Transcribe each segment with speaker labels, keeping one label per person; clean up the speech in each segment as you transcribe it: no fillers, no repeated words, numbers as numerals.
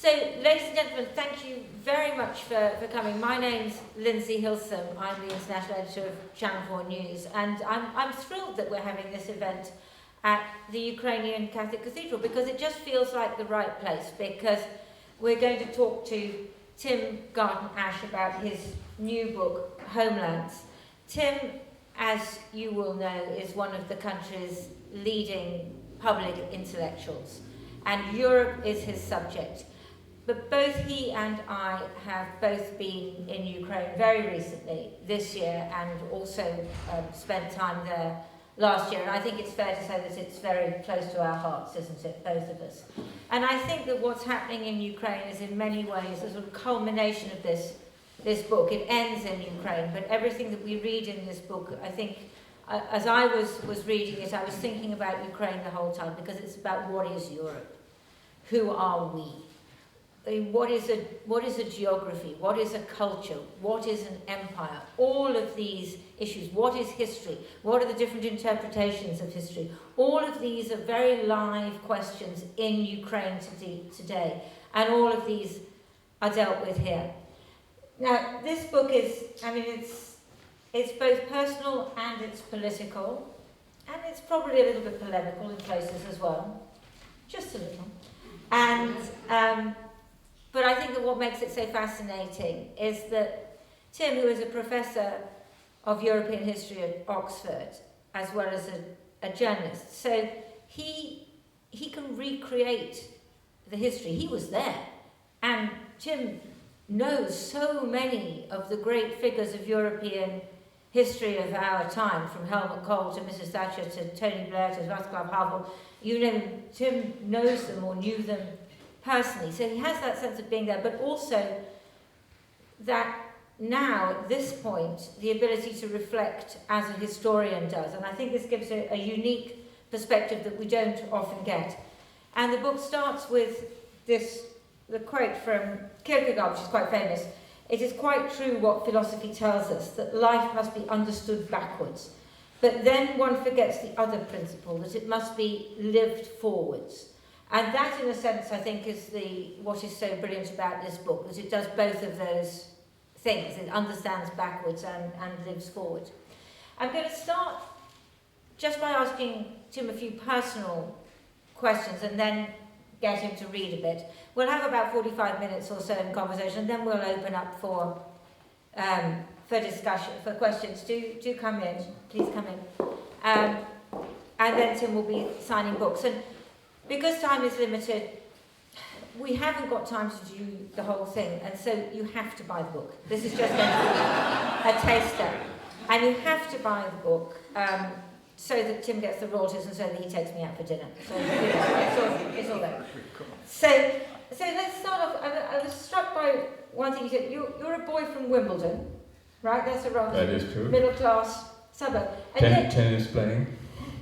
Speaker 1: So, ladies and gentlemen, thank you very much for coming. My name's Lindsey Hilsum. I'm the international editor of Channel 4 News, and I'm thrilled that we're having this event at the Ukrainian Catholic Cathedral, because it just feels like the right place, because we're going to talk to Tim Garton Ash about his new book, Homelands. Tim, as you will know, is one of the country's leading public intellectuals, and Europe is his subject. But both he and I have both been in Ukraine very recently, this year, and also spent time there last year. And I think it's fair to say that it's very close to our hearts, isn't it, both of us? And I think that what's happening in Ukraine is in many ways a sort of culmination of this book. It ends in Ukraine, but everything that we read in this book, I think, as I was reading it, I was thinking about Ukraine the whole time, because it's about what is Europe? Who are we? What is a geography? What is a culture? What is an empire? All of these issues. What is history? What are the different interpretations of history? All of these are very live questions in Ukraine today, and all of these are dealt with here. Now, this book is, it's both personal and it's political, and it's probably a little bit polemical in places as well, just a little. And but I think that what makes it so fascinating is that Tim, who is a professor of European history at Oxford, as well as a journalist, so he can recreate the history. He was there, and Tim knows so many of the great figures of European history of our time, from Helmut Kohl to Mrs. Thatcher to Tony Blair to Václav Havel. You know, Tim knows them or knew them personally, so he has that sense of being there, but also that now, at this point, the ability to reflect as a historian does, and I think this gives a unique perspective that we don't often get. And the book starts with the quote from Kierkegaard, which is quite famous: "It is quite true what philosophy tells us, that life must be understood backwards, but then one forgets the other principle, that it must be lived forwards." And that, in a sense, I think is what is so brilliant about this book, that it does both of those things. It understands backwards and lives forward. I'm going to start just by asking Tim a few personal questions and then get him to read a bit. We'll have about 45 minutes or so in conversation, and then we'll open up for discussion, for questions. Do come in, please come in. And then Tim will be signing books. And because time is limited, we haven't got time to do the whole thing, and so you have to buy the book. This is just going to be a taster. And you have to buy the book so that Tim gets the royalties and so that he takes me out for dinner. So it's all there. So let's start off. I was struck by one thing you said. You're a boy from Wimbledon, right? That's a rather middle-class suburb. And
Speaker 2: tennis playing.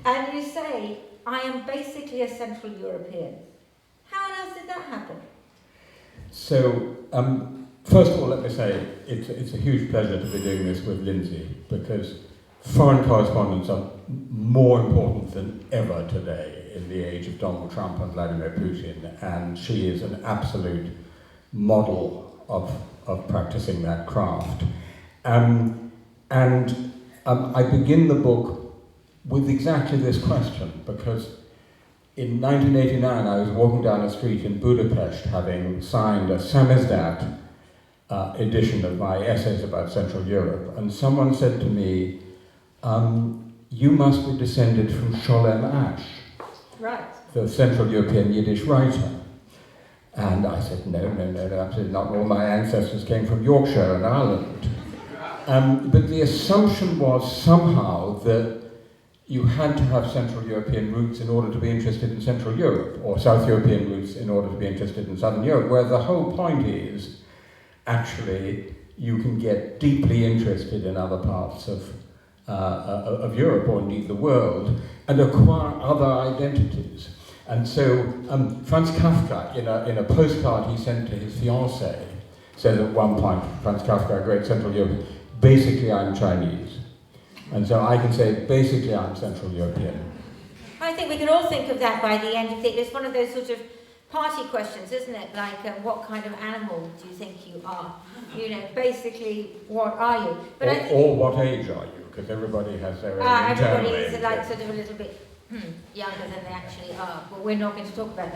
Speaker 1: And you say, "I am basically a Central European." How on earth did that happen?
Speaker 2: So, first of all, let me say it's a huge pleasure to be doing this with Lindsey, because foreign correspondents are more important than ever today in the age of Donald Trump and Vladimir Putin, and she is an absolute model of practicing that craft. I begin the book with exactly this question, because in 1989 I was walking down a street in Budapest, having signed a samizdat edition of my essays about Central Europe, and someone said to me, "You must be descended from Sholem Ash,
Speaker 1: right,
Speaker 2: the Central European Yiddish writer." And I said, no, absolutely not. All my ancestors came from Yorkshire and Ireland. But the assumption was somehow that you had to have Central European roots in order to be interested in Central Europe, or South European roots in order to be interested in Southern Europe, where the whole point is, actually, you can get deeply interested in other parts of Europe, or indeed the world, and acquire other identities. And so Franz Kafka, in a postcard he sent to his fiancée, said at one point, Franz Kafka, a great Central European, "Basically I'm Chinese." And so I can say, basically I'm Central European.
Speaker 1: I think we can all think of that by the end of it. It's one of those sort of party questions, isn't it? Like, what kind of animal do you think you are? You know, basically, what are you? But
Speaker 2: or what age are you? Because everybody has their own
Speaker 1: everybody
Speaker 2: internal
Speaker 1: is
Speaker 2: age.
Speaker 1: like sort of a little bit younger than they actually are. But we're not going to talk about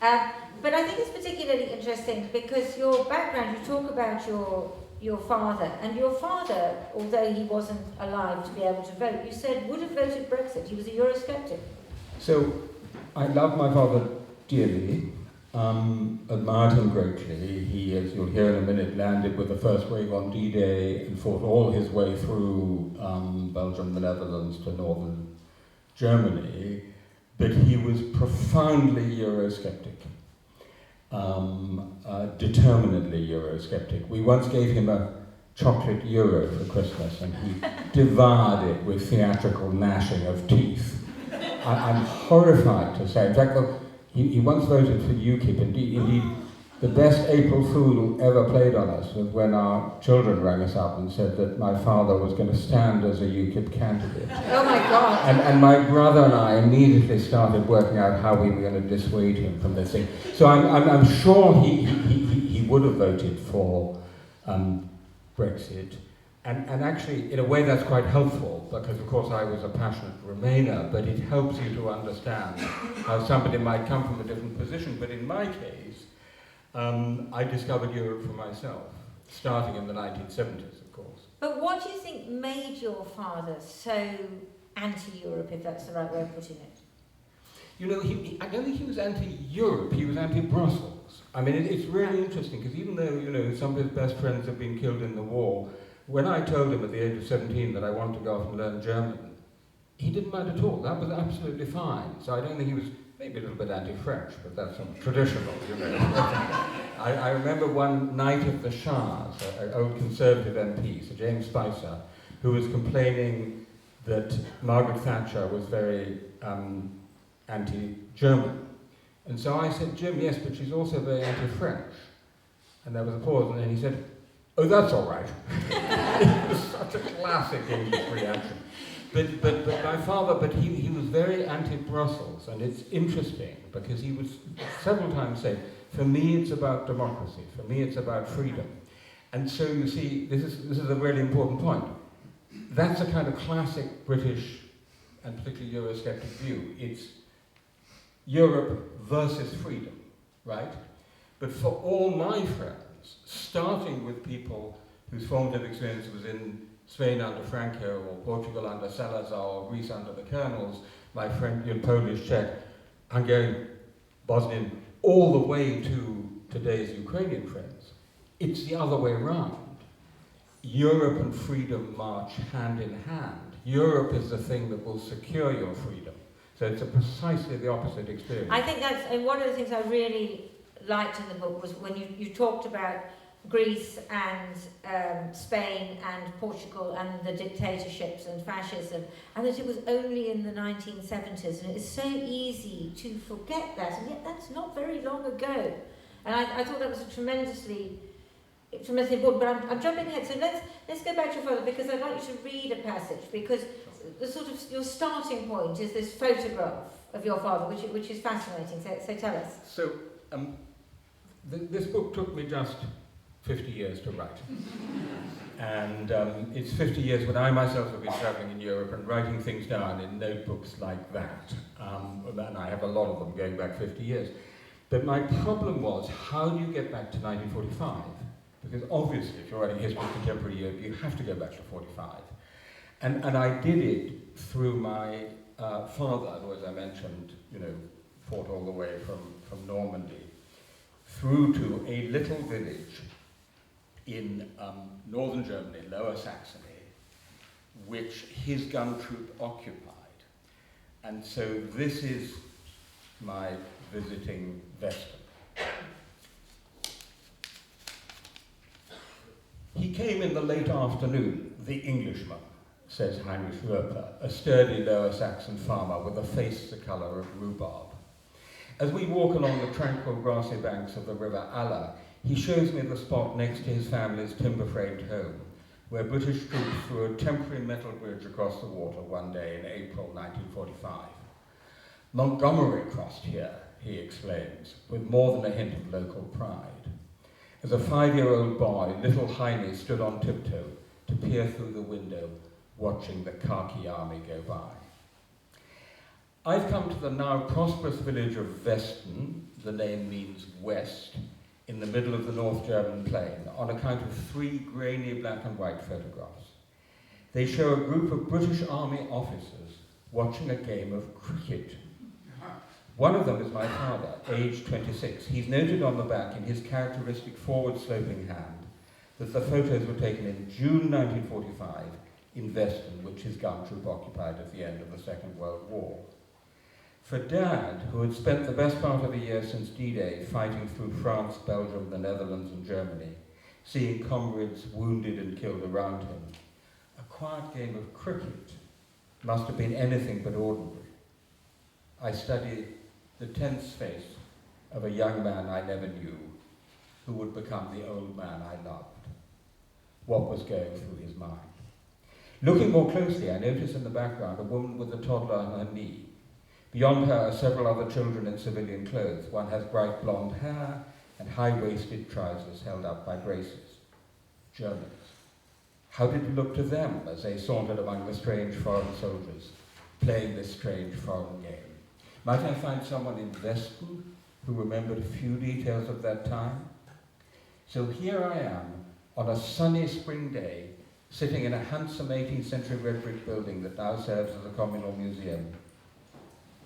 Speaker 1: that. But I think it's particularly interesting because your background, you talk about your father, and your father, although he wasn't alive to be able to vote, you said would have voted Brexit. He was a Eurosceptic.
Speaker 2: So, I love my father dearly, admired him greatly. He, as you'll hear in a minute, landed with the first wave on D-Day and fought all his way through Belgium, the Netherlands to northern Germany, but he was profoundly Eurosceptic. Determinedly Eurosceptic. We once gave him a chocolate euro for Christmas and he devoured it with theatrical gnashing of teeth. I'm horrified to say. In fact, he once voted for UKIP. Indeed, the best April Fool ever played on us was when our children rang us up and said that my father was going to stand as a UKIP candidate.
Speaker 1: Oh my God!
Speaker 2: And my brother and I immediately started working out how we were going to dissuade him from this thing. So I'm sure he would have voted for Brexit. And actually, in a way, that's quite helpful, because, of course, I was a passionate Remainer, but it helps you to understand how somebody might come from a different position. But in my case, I discovered Europe for myself, starting in the 1970s, of course.
Speaker 1: But what do you think made your father so anti-Europe, if that's the right way of putting it?
Speaker 2: You know, I don't think he was anti-Europe, he was anti-Brussels. I mean, it's really interesting, because even though, you know, some of his best friends have been killed in the war, when I told him at the age of 17 that I wanted to go off and learn German, he didn't mind at all. That was absolutely fine. So I don't think he was, maybe a little bit anti-French, but that's traditional, you know. I remember one Knight of the Shires, an old Conservative MP, Sir James Spicer, who was complaining that Margaret Thatcher was very anti-German. And so I said, Jim, yes, but she's also very anti-French. And there was a pause, and then he said, oh, that's all right. It was such a classic English reaction. But my father, he was very anti-Brussels, and it's interesting because he would several times say, for me it's about democracy, for me it's about freedom. And so you see, this is a really important point. That's a kind of classic British and particularly Eurosceptic view. It's Europe versus freedom, right? But for all my friends, starting with people whose formative experience was in Spain under Franco, or Portugal under Salazar, or Greece under the colonels, my French, Polish, Czech, Hungarian, Bosnian, all the way to today's Ukrainian friends, it's the other way around. Europe and freedom march hand in hand. Europe is the thing that will secure your freedom. So it's precisely the opposite experience.
Speaker 1: I think that's, and one of the things I really liked in the book was when you talked about Greece and Spain and Portugal and the dictatorships and fascism, and that it was only in the 1970s, and it's so easy to forget that, and yet that's not very long ago. And I thought that was a tremendously important, but I'm jumping ahead, so let's go back to your father, because I'd like you to read a passage, because the sort of your starting point is this photograph of your father, which is fascinating, so tell us.
Speaker 2: So, this book took me just 50 years to write. And it's 50 years when I myself have been travelling in Europe and writing things down in notebooks like that. And I have a lot of them going back 50 years. But my problem was, how do you get back to 1945? Because obviously, if you're writing history of contemporary Europe, you have to go back to 45. And I did it through my father, who, as I mentioned, fought all the way from Normandy, through to a little village in northern Germany, Lower Saxony, which his gun troop occupied. And so this is my visiting Western. He came in the late afternoon, the Englishman, says Heinrich Röper, a sturdy Lower Saxon farmer with a face the colour of rhubarb. As we walk along the tranquil grassy banks of the River Aller, he shows me the spot next to his family's timber-framed home, where British troops threw a temporary metal bridge across the water one day in April 1945. Montgomery crossed here, he explains, with more than a hint of local pride. As a 5-year-old boy, little Heine stood on tiptoe to peer through the window, watching the khaki army go by. I've come to the now prosperous village of Westen, the name means west, in the middle of the North German plain, on account of 3 grainy black and white photographs. They show a group of British Army officers watching a game of cricket. One of them is my father, aged 26. He's noted on the back in his characteristic forward-sloping hand that the photos were taken in June 1945 in Westen, which his gun troop occupied at the end of the Second World War. For Dad, who had spent the best part of a year since D-Day fighting through France, Belgium, the Netherlands and Germany, seeing comrades wounded and killed around him, a quiet game of cricket must have been anything but ordinary. I studied the tense face of a young man I never knew, who would become the old man I loved. What was going through his mind? Looking more closely, I noticed in the background a woman with a toddler on her knee. Beyond her are several other children in civilian clothes. One has bright blonde hair and high-waisted trousers held up by braces. Germans. How did it look to them as they sauntered among the strange foreign soldiers, playing this strange foreign game? Might I find someone in Westen who remembered a few details of that time? So here I am, on a sunny spring day, sitting in a handsome 18th century red brick building that now serves as a communal museum.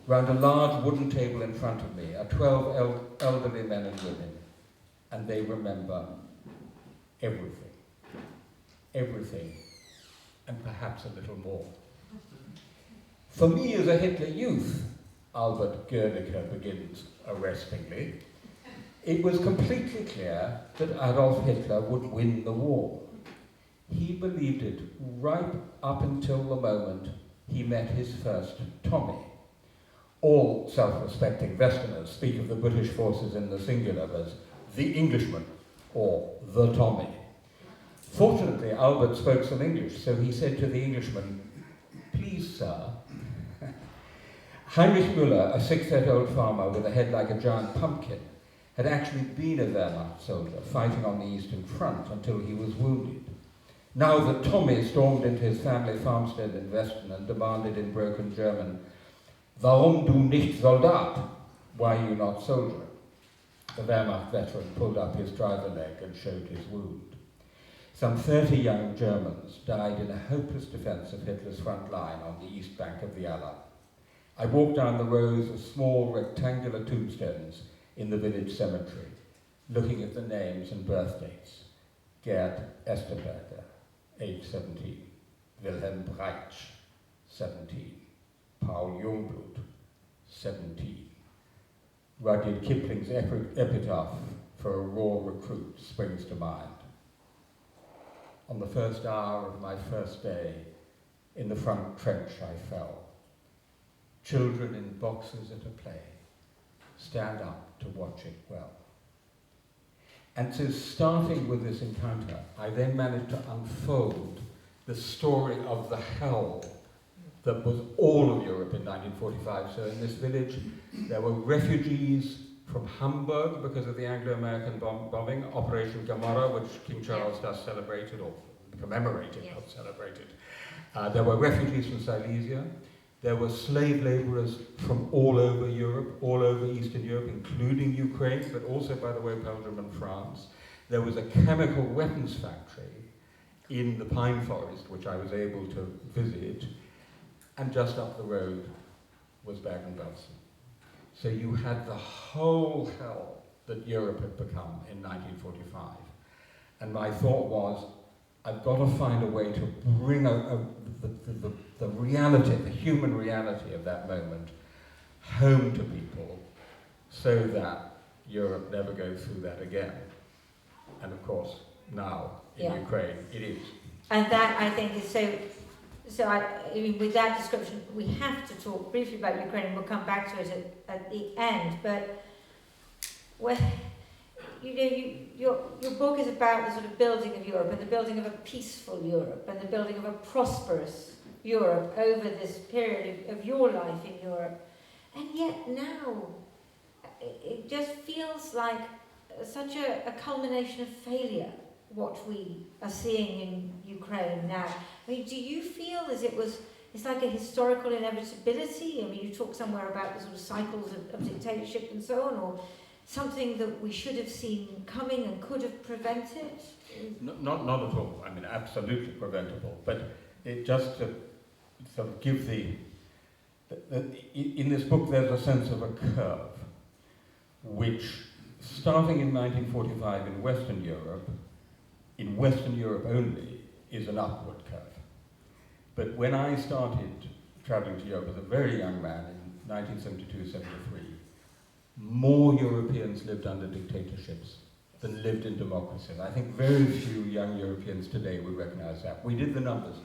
Speaker 2: Round a large wooden table in front of me are 12 elderly men and women, and they remember everything. Everything, and perhaps a little more. For me as a Hitler youth, Albert Goerdeker begins arrestingly, it was completely clear that Adolf Hitler would win the war. He believed it right up until the moment he met his first Tommy. All self-respecting Westerners speak of the British forces in the singular as the Englishman or the Tommy. Fortunately, Albert spoke some English, so he said to the Englishman, "Please, sir." Heinrich Müller, a 6-foot-old farmer with a head like a giant pumpkin, had actually been a Wehrmacht soldier fighting on the Eastern Front until he was wounded. Now that Tommy stormed into his family farmstead in Westen and demanded in broken German, "Warum du nicht Soldat?" Why are you not soldier? The Wehrmacht veteran pulled up his driver leg and showed his wound. Some 30 young Germans died in a hopeless defense of Hitler's front line on the east bank of the Aller. I walked down the rows of small rectangular tombstones in the village cemetery, looking at the names and birth dates. Gerd Esterberger, age 17. Wilhelm Breitsch, 17. Paul Jungblut, 17. Rudyard Kipling's epitaph for a raw recruit springs to mind. On the first hour of my first day, in the front trench I fell. Children in boxes at a play, stand up to watch it well. And so starting with this encounter, I then managed to unfold the story of the hell that was all of Europe in 1945. So in this village, there were refugees from Hamburg because of the Anglo-American bombing, Operation Gomorrah, which King Charles thus celebrated, or commemorated, not celebrated. There were refugees from Silesia. There were slave laborers from all over Europe, all over Eastern Europe, including Ukraine, but also, by the way, Belgium and France. There was a chemical weapons factory in the pine forest, which I was able to visit, and just up the road was Bergen-Belsen. So you had the whole hell that Europe had become in 1945. And my thought was, I've got to find a way to bring the reality, the human reality of that moment home to people so that Europe never goes through that again. And of course, now in Ukraine, it is.
Speaker 1: And that, I think, is so I mean, with that description, we have to talk briefly about Ukraine, and we'll come back to it at the end. But your book is about the sort of building of Europe, and the building of a peaceful Europe, and the building of a prosperous Europe over this period of your life in Europe. And yet now, it just feels like such a culmination of failure, what we are seeing in Ukraine now. I mean, do you feel as it's like a historical inevitability? I mean, you talk somewhere about the sort of cycles of dictatorship and so on, or something that we should have seen coming and could have prevented?
Speaker 2: Not at all. I mean, absolutely preventable. But it just to sort of give in this book there's a sense of a curve, which, starting in 1945 in Western Europe only, is an upward curve. But when I started traveling to Europe as a very young man in 1972-73, more Europeans lived under dictatorships than lived in democracies. I think very few young Europeans today would recognize that. We did the numbers.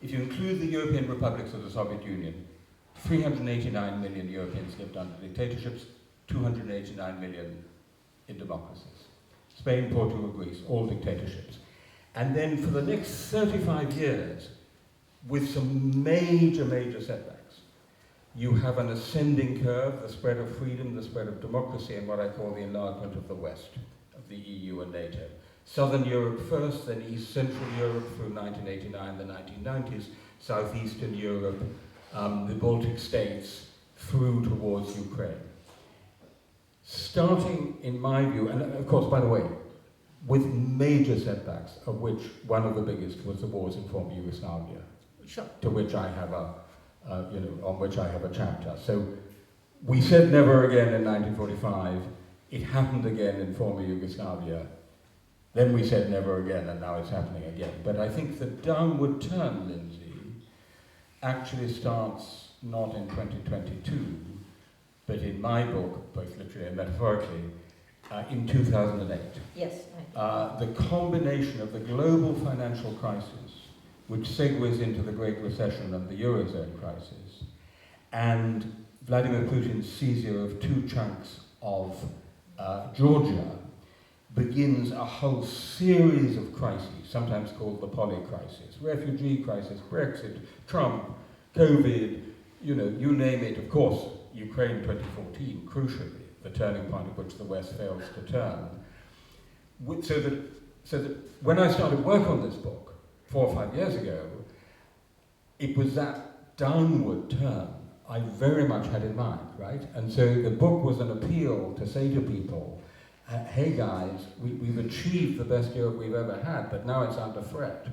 Speaker 2: If you include the European republics of the Soviet Union, 389 million Europeans lived under dictatorships, 289 million in democracies. Spain, Portugal, Greece, all dictatorships. And then for the next 35 years, with some major setbacks, you have an ascending curve, the spread of freedom, the spread of democracy, and what I call the enlargement of the West, of the EU and NATO. Southern Europe first, then East Central Europe through 1989, the 1990s, Southeastern Europe, the Baltic states, through towards Ukraine. Starting, in my view, and of course, by the way, with major setbacks, of which one of the biggest was the wars in former Yugoslavia,
Speaker 1: Sure.
Speaker 2: to which I have on which I have a chapter. So we said never again in 1945. It happened again in former Yugoslavia. Then we said never again, and now it's happening again. But I think the downward turn, Lindsey, actually starts not in 2022, but in my book, both literally and metaphorically, in 2008.
Speaker 1: Yes.
Speaker 2: The combination of the global financial crisis, which segues into the Great Recession and the Eurozone crisis, and Vladimir Putin's seizure of 2 chunks of Georgia, begins a whole series of crises, sometimes called the poly-crisis, refugee crisis, Brexit, Trump, COVID, you name it. Of course, Ukraine 2014, crucially, the turning point at which the West fails to turn. So that when I started work on this book 4 or 5 years ago, it was that downward turn I very much had in mind, right? And so the book was an appeal to say to people, hey guys, we've achieved the best Europe we've ever had, but now it's under threat.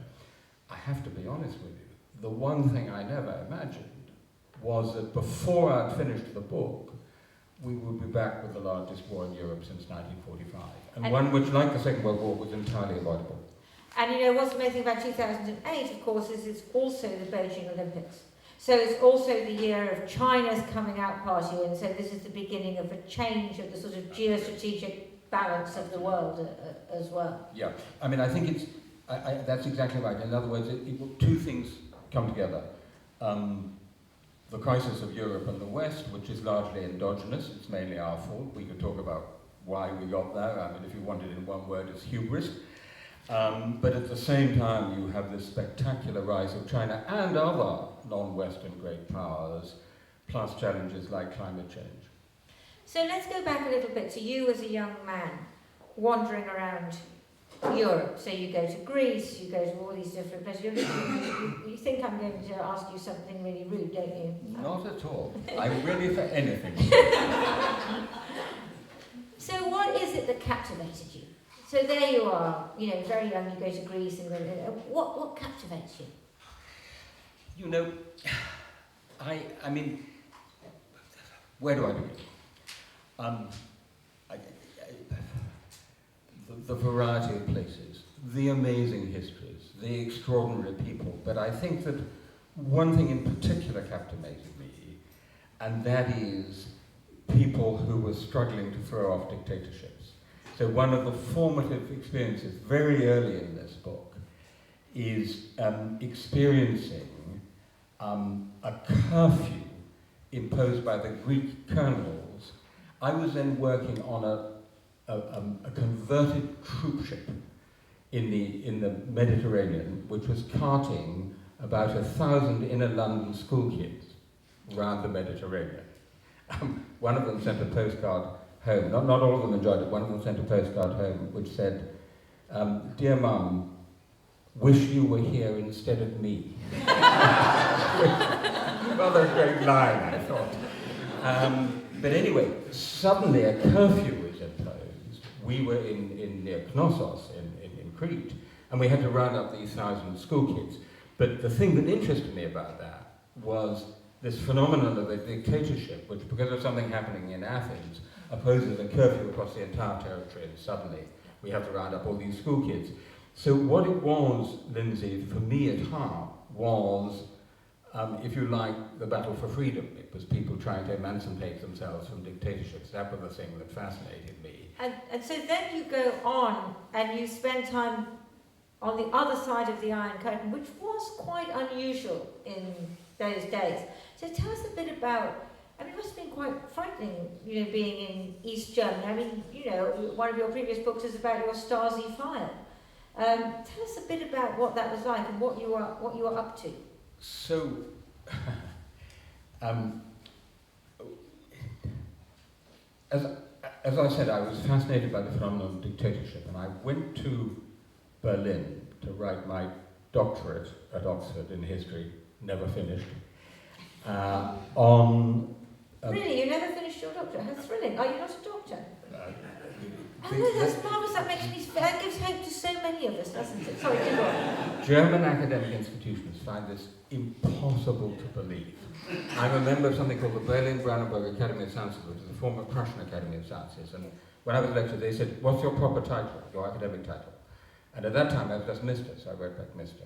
Speaker 2: I have to be honest with you. The one thing I never imagined was that before I'd finished the book, we would be back with the largest war in Europe since 1945. And one which, like the Second World War, was entirely avoidable.
Speaker 1: And what's amazing about 2008, of course, is it's also the Beijing Olympics. So it's also the year of China's coming out party, and so this is the beginning of a change of the sort of geostrategic balance of the world as well.
Speaker 2: Yeah, I mean, I think it's, that's exactly right. In other words, two things come together. The crisis of Europe and the West, which is largely endogenous, it's mainly our fault. We could talk about why we got there. I mean, if you want it in one word, it's hubris. But at the same time, you have this spectacular rise of China and other non-Western great powers, plus challenges like climate change.
Speaker 1: So let's go back a little bit to you as a young man, wandering around Europe. So you go to Greece, you go to all these different places. You think I'm going to ask you something really rude, don't you?
Speaker 2: Not at all. I'm ready for anything.
Speaker 1: So what is it that captivated you? So there you are, very young, you go to Greece, and what captivates you?
Speaker 2: I mean, where do I begin? The variety of places, the amazing histories, the extraordinary people. But I think that one thing in particular captivated me, and that is people who were struggling to throw off dictatorships. So one of the formative experiences very early in this book is experiencing a curfew imposed by the Greek colonels. I was then working on a converted troop ship in the Mediterranean, which was carting about 1,000 inner London school kids around the Mediterranean. One of them sent a postcard home. Not all of them enjoyed it. One of them sent a postcard home which said, "Dear Mum, wish you were here instead of me." Rather a great line, I thought. But anyway, suddenly a curfew was imposed. We were in near Knossos in Crete, and we had to round up these 1,000 school kids. But the thing that interested me about that was this phenomenon of a dictatorship, which, because of something happening in Athens, opposes a curfew across the entire territory, and suddenly we have to round up all these school kids. So what it was, Lindsey, for me at heart, was, if you like, the battle for freedom. It was people trying to emancipate themselves from dictatorships. That was the thing that fascinated me.
Speaker 1: And so then you go on and you spend time on the other side of the Iron Curtain, which was quite unusual in those days. So tell us a bit about, I mean, it must have been quite frightening, you know, being in East Germany. I mean, you know, one of your previous books is about your Stasi file. Tell us a bit about what that was like and what you were up to.
Speaker 2: So, as I said, I was fascinated by the phenomenon of dictatorship, and I went to Berlin to write my doctorate at Oxford in history, never finished, on...
Speaker 1: Really? You never finished your doctorate? How thrilling. Are you not a doctor? Oh no, that's marvellous. That gives hope to so many of us, doesn't it? Sorry, go on.
Speaker 2: German academic institutions find this impossible to believe. I remember something called the Berlin-Brandenburg Academy of Sciences, which is the former Prussian Academy of Sciences, and when I was lectured, they said, "What's your proper title, your academic title?" And at that time, I was just Mister, so I wrote back Mister.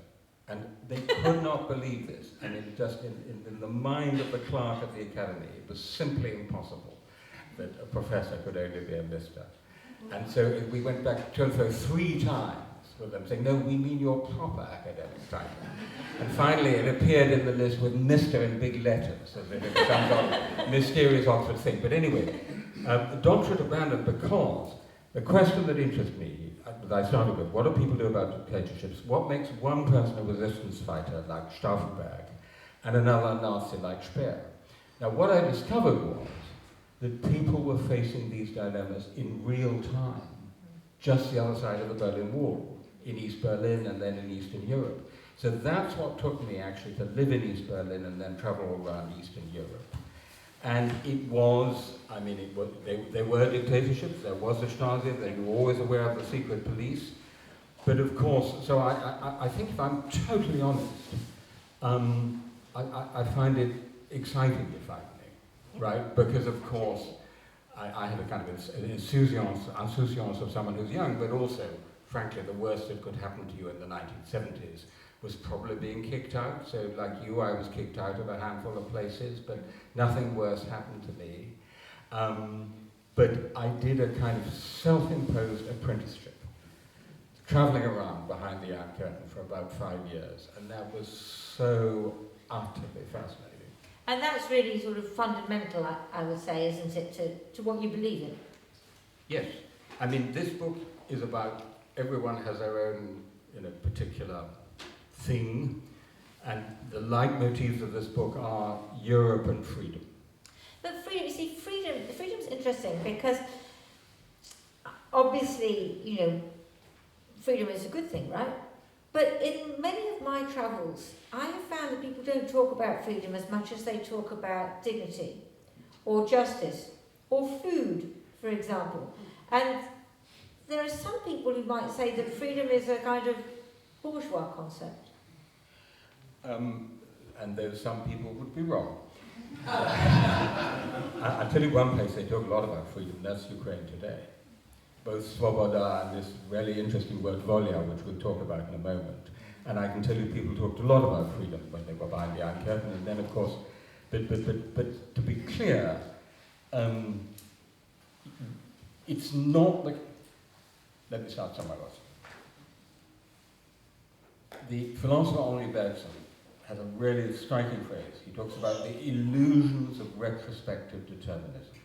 Speaker 2: And they could not believe this, and in the mind of the clerk at the academy, it was simply impossible that a professor could only be a Mister. And so we went back to and fro 3 times with them, saying, "No, we mean your proper academic title." And finally it appeared in the list with Mister in big letters, as if it was some sort of mysterious Oxford thing. But anyway, the doctorate abandoned because the question that interests me, that I started with, what do people do about dictatorships? What makes one person a resistance fighter like Stauffenberg and another Nazi like Speer? Now what I discovered was that people were facing these dilemmas in real time, just the other side of the Berlin Wall, in East Berlin and then in Eastern Europe. So that's what took me actually to live in East Berlin and then travel around Eastern Europe. And it was, I mean, there were dictatorships, there was the Stasi, they were always aware of the secret police. But of course, so I think if I'm totally honest, I find it excitingly frightening. Right, because of course I had a kind of insouciance of someone who's young, but also, frankly, the worst that could happen to you in the 1970s was probably being kicked out. So like you, I was kicked out of a handful of places, but nothing worse happened to me. But I did a kind of self-imposed apprenticeship, traveling around behind the Iron Curtain for about 5 years, and that was so utterly fascinating.
Speaker 1: And that's really sort of fundamental, I would say, isn't it, to what you believe in?
Speaker 2: Yes. I mean, this book is about everyone has their own, particular thing, and the leitmotifs of this book are Europe and freedom.
Speaker 1: But freedom, you see, freedom's interesting because obviously, freedom is a good thing, right? But in many of my travels, I have found that people don't talk about freedom as much as they talk about dignity, or justice, or food, for example. And there are some people who might say that freedom is a kind of bourgeois concept.
Speaker 2: And those some people would be wrong. I'll tell you one place they talk a lot about freedom, that's Ukraine today. Both Svoboda and this really interesting word volia, which we'll talk about in a moment. And I can tell you people talked a lot about freedom when they were behind the Iron Curtain, and then of course, but to be clear, it's not like, let me start somewhere else. The philosopher Henri Bergson has a really striking phrase. He talks about the illusions of retrospective determinism,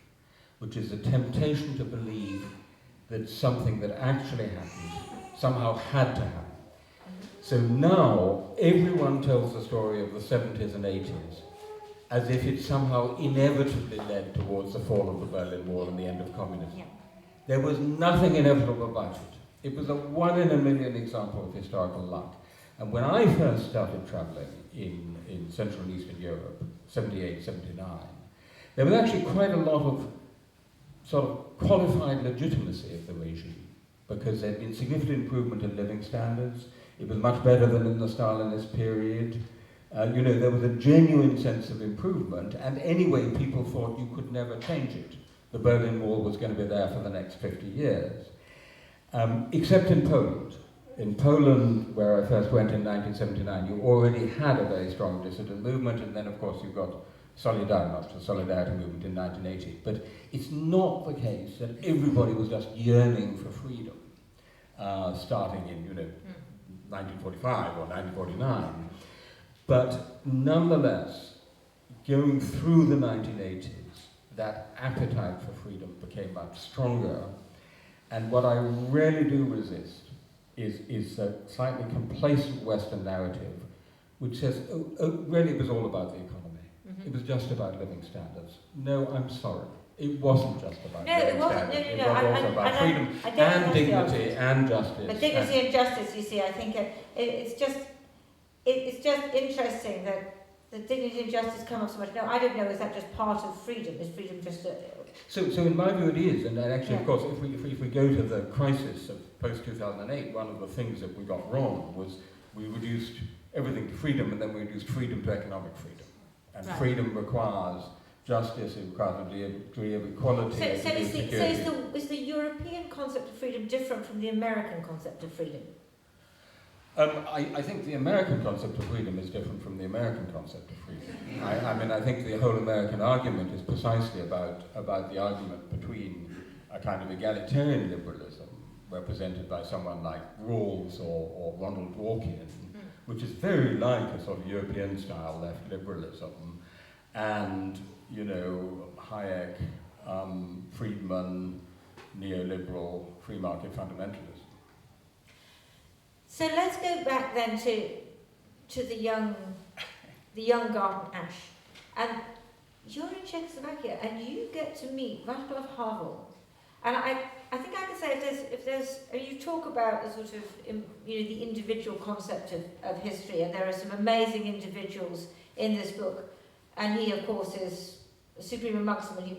Speaker 2: which is the temptation to believe that something that actually happened somehow had to happen. So now everyone tells the story of the 70s and 80s as if it somehow inevitably led towards the fall of the Berlin Wall and the end of communism.
Speaker 1: Yeah.
Speaker 2: There was nothing inevitable about it. It was a 1 in a million example of historical luck. And when I first started traveling in Central and Eastern Europe, 78, 79, there was actually quite a lot of sort of qualified legitimacy of the regime, because there had been significant improvement in living standards. It was much better than in the Stalinist period. There was a genuine sense of improvement, and anyway, people thought you could never change it. The Berlin Wall was going to be there for the next 50 years. Except in Poland. In Poland, where I first went in 1979, you already had a very strong dissident movement, and then of course you've got Solidarność, the Solidarity movement in 1980. But it's not the case that everybody was just yearning for freedom, starting in 1945 or 1949. But nonetheless, going through the 1980s, that appetite for freedom became much stronger. And what I really do resist is a slightly complacent Western narrative, which says, really it was all about the economy. Mm-hmm. It was just about living standards. No, I'm sorry. It wasn't just about living standards. It was also about freedom and dignity and justice.
Speaker 1: But dignity and justice, you see, I think it's just interesting that the dignity and justice come up so much. No, I don't know, is that just part of freedom? Is freedom just a...
Speaker 2: So in my view it is, and actually, of course, if we go to the crisis of post-2008, one of the things that we got wrong was we reduced everything to freedom, and then we reduced freedom to economic freedom. And freedom requires justice, it requires a degree of equality.
Speaker 1: So is the European concept of freedom different from the American concept of freedom?
Speaker 2: I think the American concept of freedom is different from the American concept of freedom. I think the whole American argument is precisely about the argument between a kind of egalitarian liberalism, represented by someone like Rawls or Ronald Dworkin, which is very like a sort of European-style left liberalism, and, Hayek, Friedman, neoliberal free market fundamentalism.
Speaker 1: So let's go back then to the young Garton Ash, and you're in Czechoslovakia, and you get to meet Václav Havel, and I think I can say if there's you talk about the sort of the individual concept of history, and there are some amazing individuals in this book, and he of course is supreme amongst them, and he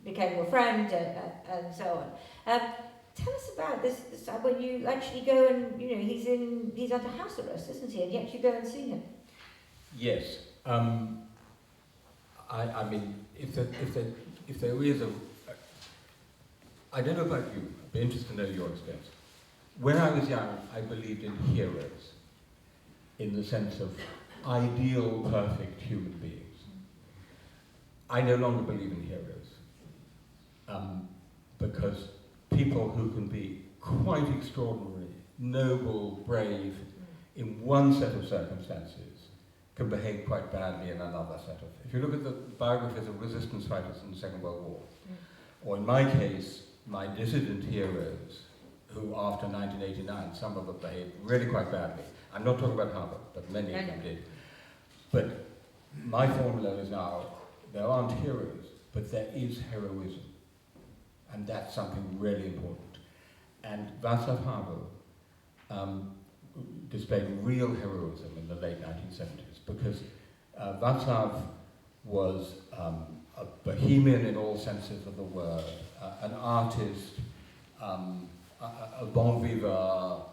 Speaker 1: became your friend and so on. Tell us about this when you actually go and he's under house arrest, isn't he? And yet you go and see him.
Speaker 2: Yes. I mean, if there is I don't know about you. I'd be interested to know your experience. When I was young, I believed in heroes, in the sense of ideal, perfect human beings. I no longer believe in heroes, because people who can be quite extraordinary, noble, brave, in one set of circumstances, can behave quite badly in another set of... If you look at the biographies of resistance fighters in the Second World War, or in my case, my dissident heroes, who after 1989, some of them behaved really quite badly. I'm not talking about Havel, but many of them did. But my formula is now, there aren't heroes, but there is heroism. And that's something really important. And Václav Havel displayed real heroism in the late 1970s, because Václav was a bohemian in all senses of the word, an artist, a bon vivant,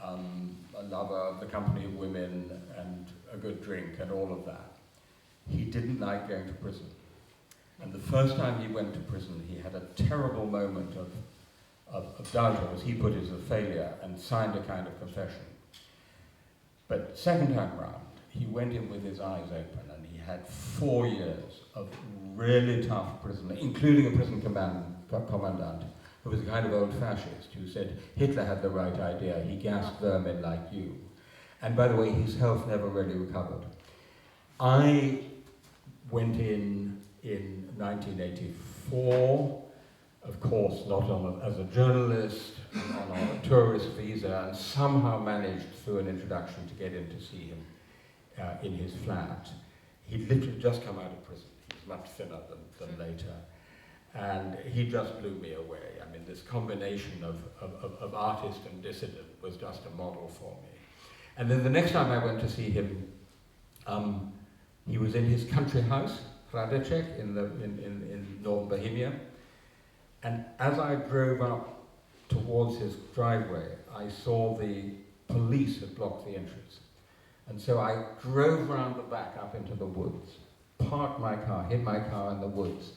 Speaker 2: a lover of the company of women and a good drink and all of that. He didn't like going to prison. And the first time he went to prison, he had a terrible moment of doubt, or as he put it, as a failure, and signed a kind of confession. But second time round, he went in with his eyes open, and he had 4 years of really tough prison, including a prison commandant who was a kind of old fascist who said Hitler had the right idea, he gassed vermin like you. And by the way, his health never really recovered. I went in 1984, of course not as a journalist, on a tourist visa, and somehow managed through an introduction to get in to see him in his flat. He'd literally just come out of prison. He was much thinner than later. And he just blew me away. I mean, this combination of artist and dissident was just a model for me. And then the next time I went to see him, he was in his country house, Hradeček, in northern Bohemia. And as I drove up towards his driveway, I saw the police had blocked the entrance. And so I drove round the back up into the woods, parked my car, hid my car in the woods,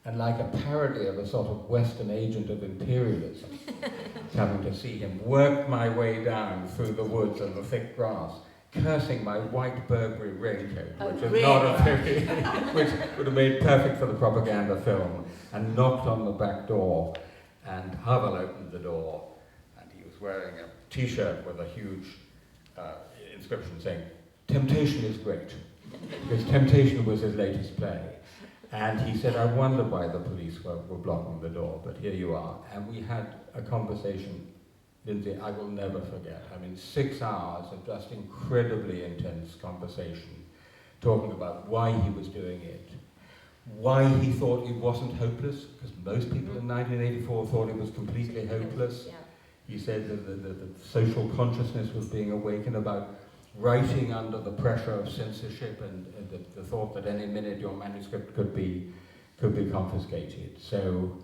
Speaker 2: and like a parody of a sort of Western agent of imperialism, having to see him, worked my way down through the woods and the thick grass, cursing my white Burberry raincoat, which is not a very, which would have made perfect for the propaganda film, and knocked on the back door, and Havel opened the door, and he was wearing a t-shirt with a huge inscription saying, "Temptation is great," because Temptation was his latest play. And he said, "I wonder why the police were blocking the door, but here you are." And we had a conversation, Lindsey, I will never forget. I mean, 6 hours of just incredibly intense conversation, talking about why he was doing it, why he thought it wasn't hopeless, because most people in 1984 thought it was completely hopeless.
Speaker 1: Yeah.
Speaker 2: He said that the social consciousness was being awakened about writing under the pressure of censorship and the thought that any minute your manuscript could be confiscated. So,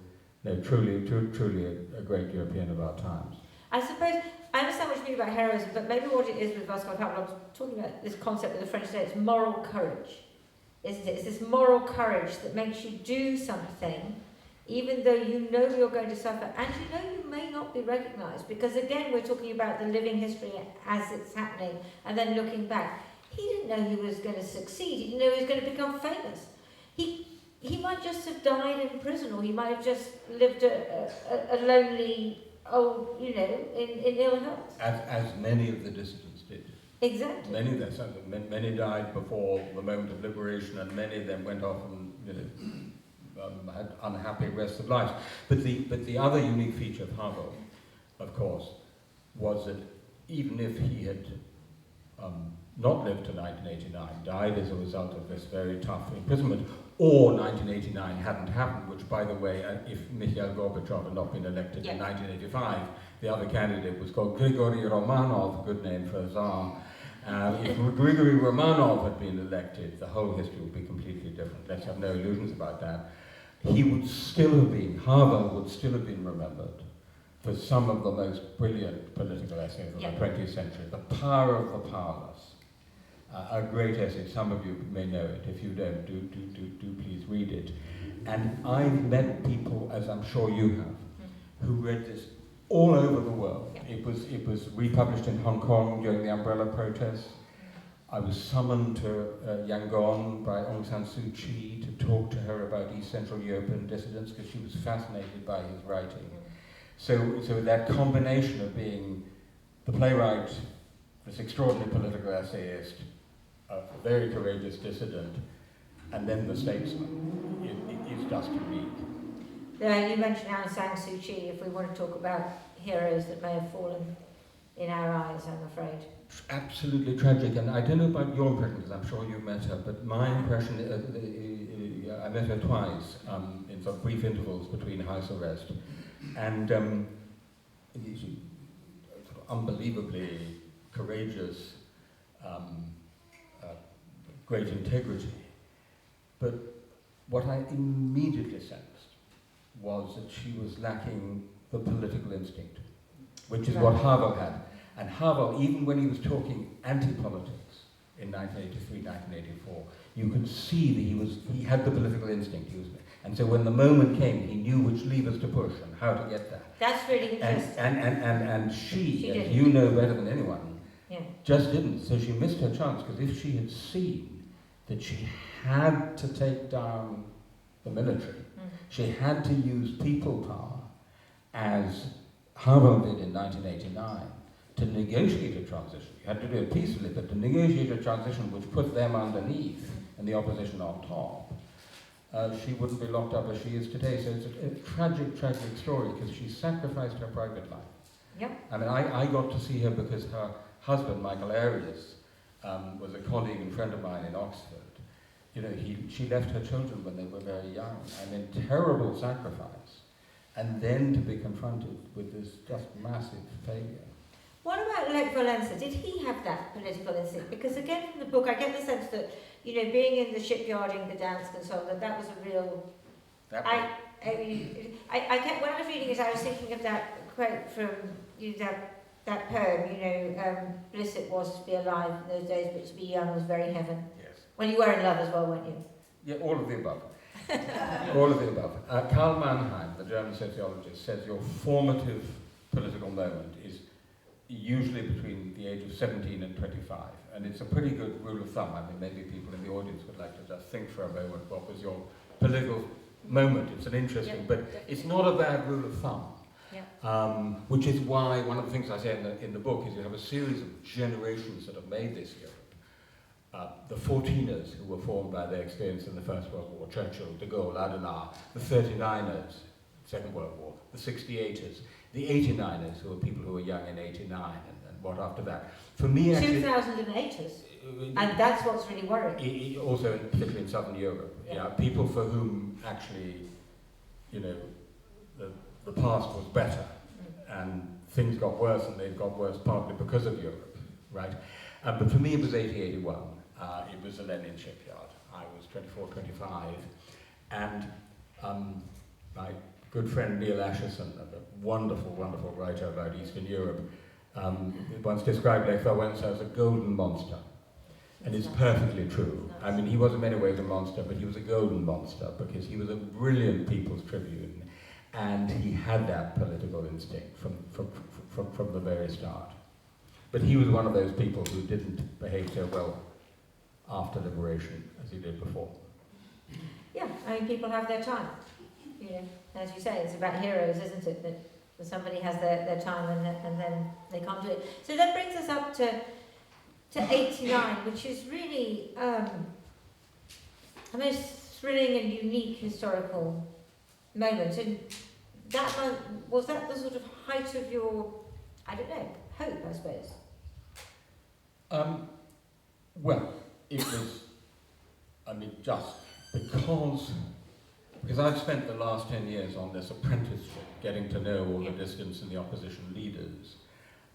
Speaker 2: no, truly a great European of our times.
Speaker 1: I suppose, I understand what you mean about heroism, but maybe what it is with Václav Havel, I was talking about this concept with the French today, it's moral courage, isn't it? It's this moral courage that makes you do something, even though you know you're going to suffer, and you know you may not be recognised, because again, we're talking about the living history as it's happening, and then looking back. He didn't know he was going to succeed, he didn't know he was going to become famous. He might just have died in prison, or he might have just lived a lonely, old, you know, in ill health.
Speaker 2: As many of the dissidents did.
Speaker 1: Exactly.
Speaker 2: Many died before the moment of liberation, and many then went off and, you know, had unhappy rest of lives. But the other unique feature of Havel, of course, was that even if he had not lived to 1989, died as a result of this very tough imprisonment, or 1989 hadn't happened, which, by the way, if Mikhail Gorbachev had not been elected in 1985, the other candidate was called Grigory Romanov, good name for a Tsar. If Grigory Romanov had been elected, the whole history would be completely different. Let's have no illusions about that. He would still have been, Havel would still have been remembered for some of the most brilliant political essays of the 20th century. The Power of the Powerless. A great essay, some of you may know it. If you don't, do please read it. And I've met people, as I'm sure you have, who read this all over the world. It was republished in Hong Kong during the Umbrella protests. I was summoned to Yangon by Aung San Suu Kyi to talk to her about East Central European dissidents, because she was fascinated by his writing. So that combination of being the playwright, this extraordinary political essayist, a very courageous dissident, and then the statesman, is just unique.
Speaker 1: You mentioned Aung San Suu Kyi. If we want to talk about heroes that may have fallen in our eyes, I'm afraid.
Speaker 2: Absolutely tragic, and I don't know about your impression, because I'm sure you met her, but my impression, I met her twice in some brief intervals between house arrest, and she's unbelievably courageous, great integrity. But what I immediately sensed was that she was lacking the political instinct, which is what Havel had. And Havel, even when he was talking anti-politics in 1983, 1984, you could see that he had the political instinct. And so when the moment came, he knew which levers to push and how to get there.
Speaker 1: That's really interesting.
Speaker 2: And she as you know better than anyone, just didn't. So she missed her chance, because if she had seen that she had to take down the military, she had to use people power, as Havel did in 1989, to negotiate a transition. You had to do it peacefully, but to negotiate a transition which put them underneath and the opposition on top, she wouldn't be locked up as she is today. So it's a tragic, tragic story, because she sacrificed her private life.
Speaker 1: Yep.
Speaker 2: I mean, I got to see her because her husband, Michael Arias, was a colleague and friend of mine in Oxford, you know, she left her children when they were very young. I mean, terrible sacrifice. And then to be confronted with this just massive failure.
Speaker 1: What about Lech Walesa? Did he have that political instinct? Because again, from the book, I get the sense that, you know, being in the shipyarding, the dance and so on, that was a real... I kept, when I was reading it, I was thinking of that quote from, you know, that poem, you know, bliss it was to be alive in those days, but to be young was very heaven.
Speaker 2: Yes.
Speaker 1: Well, you were in love as well, weren't you?
Speaker 2: Yeah, all of the above. All of the above. Karl Mannheim, the German sociologist, says your formative political moment is usually between the age of 17 and 25. And it's a pretty good rule of thumb. I mean, maybe people in the audience would like to just think for a moment, what was your political moment? It's an interesting, but it's not a bad rule of thumb. Yeah. Which is why one of the things I say in the book is you have a series of generations that have made this Europe. The 14ers who were formed by their experience in the First World War, Churchill, de Gaulle, Adenauer, the 39ers, Second World War, the 68ers, the 89ers, who were people who were young in 89, and what after that. For me, actually... 2008ers,
Speaker 1: and that's what's really worrying.
Speaker 2: Also, particularly in Southern Europe, yeah, people for whom actually, you know, the past was better, and things got worse, and they've got worse partly because of Europe, right? But for me, it was 80-81. It was a Lenin shipyard. I was 24, 25, and my good friend Neil Asherson, a wonderful, wonderful writer about Eastern Europe, once described Lech Walesa as a golden monster. And it's perfectly true. I mean, he was in many ways a monster, but he was a golden monster because he was a brilliant People's Tribune, and he had that political instinct from the very start. But he was one of those people who didn't behave so well after liberation as he did before.
Speaker 1: Yeah, I mean, people have their time. You know, as you say, it's about heroes, isn't it? That somebody has their time and then they can't do it. So that brings us up to 89, which is really a most thrilling and unique historical moment. And that was that the sort of height of your, I don't know, hope, I suppose?
Speaker 2: Well, it was, I mean, just because I've spent the last 10 years on this apprenticeship, getting to know all the dissidents and the opposition leaders.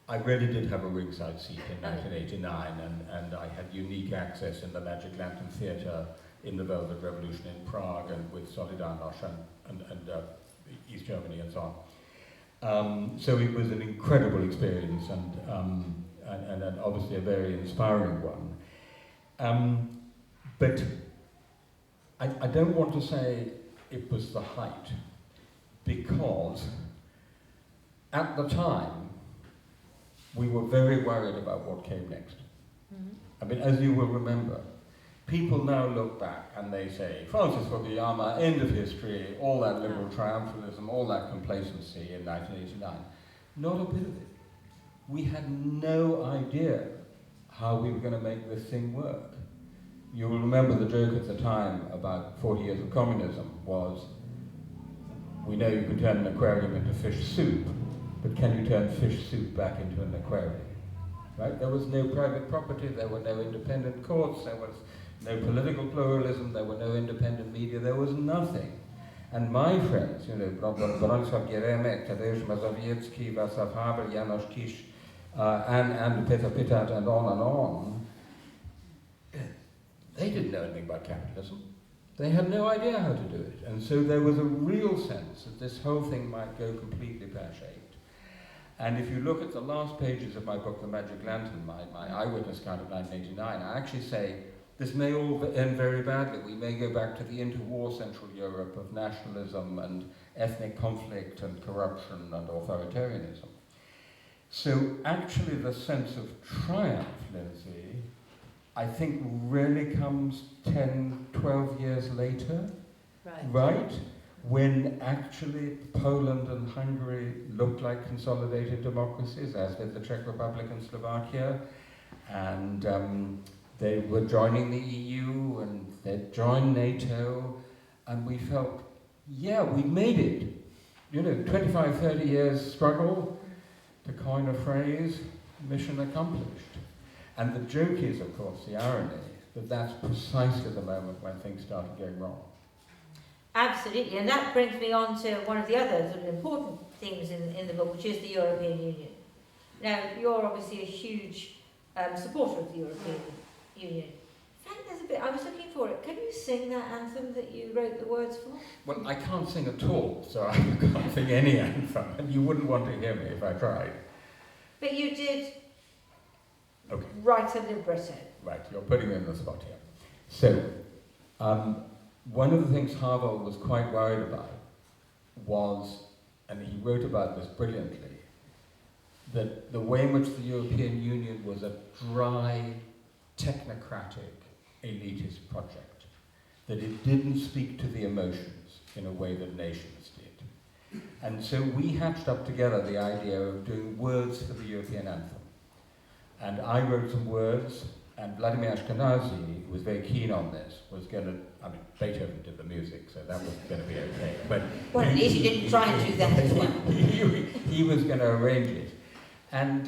Speaker 2: I really did have a ringside seat in 1989, and I had unique access in the Magic Lantern Theatre in the Velvet Revolution in Prague and with Solidarność and East Germany and so on. So it was an incredible experience and obviously a very inspiring one. But I don't want to say it was the height, because at the time we were very worried about what came next. Mm-hmm. I mean, as you will remember, people now look back and they say, Francis Fukuyama, end of history, all that liberal triumphalism, all that complacency in 1989. Not a bit of it. We had no idea how we were going to make this thing work. You will remember the joke at the time about 40 years of communism was, we know you can turn an aquarium into fish soup, but can you turn fish soup back into an aquarium? Right? There was no private property, there were no independent courts, there was no political pluralism, there were no independent media, there was nothing. And my friends, you know, Bronisław Geremek, Tadeusz Mazowiecki, Václav Havel, János Kiss, and Peter Pitat, and on, they didn't know anything about capitalism. They had no idea how to do it. And so there was a real sense that this whole thing might go completely pear-shaped. And if you look at the last pages of my book, The Magic Lantern, my eyewitness account of 1989, I actually say, this may all end very badly. We may go back to the interwar Central Europe of nationalism and ethnic conflict and corruption and authoritarianism. So actually the sense of triumph, Lindsey, I think really comes 10, 12 years later, right? When actually Poland and Hungary looked like consolidated democracies, as did the Czech Republic and Slovakia, and they were joining the EU and they'd joined NATO, and we felt, yeah, we made it. You know, 25, 30 years struggle, to coin a phrase, mission accomplished. And the joke is, of course, the irony, that that's precisely the moment when things started going wrong.
Speaker 1: Absolutely, and that brings me on to one of the other sort of important themes in the book, which is the European Union. Now, you're obviously a huge supporter of the European Union. In fact, there's a bit, I was looking for it. Can you sing that anthem that you wrote the words for?
Speaker 2: Well, I can't sing at all, so I can't sing any anthem, and you wouldn't want to hear me if I tried.
Speaker 1: But you did
Speaker 2: Okay.
Speaker 1: write a libretto.
Speaker 2: Right, you're putting me in the spot here. So, one of the things Havel was quite worried about was, and he wrote about this brilliantly, that the way in which the European Union was a dry, technocratic, elitist project, that it didn't speak to the emotions in a way that nations did. And so we hatched up together the idea of doing words for the European anthem. And I wrote some words, and Vladimir Ashkenazy, who was very keen on this, was going to, I mean, Beethoven did the music, so that was going to be okay. But
Speaker 1: well, at least he didn't try and do that as well.
Speaker 2: he was going to arrange it. And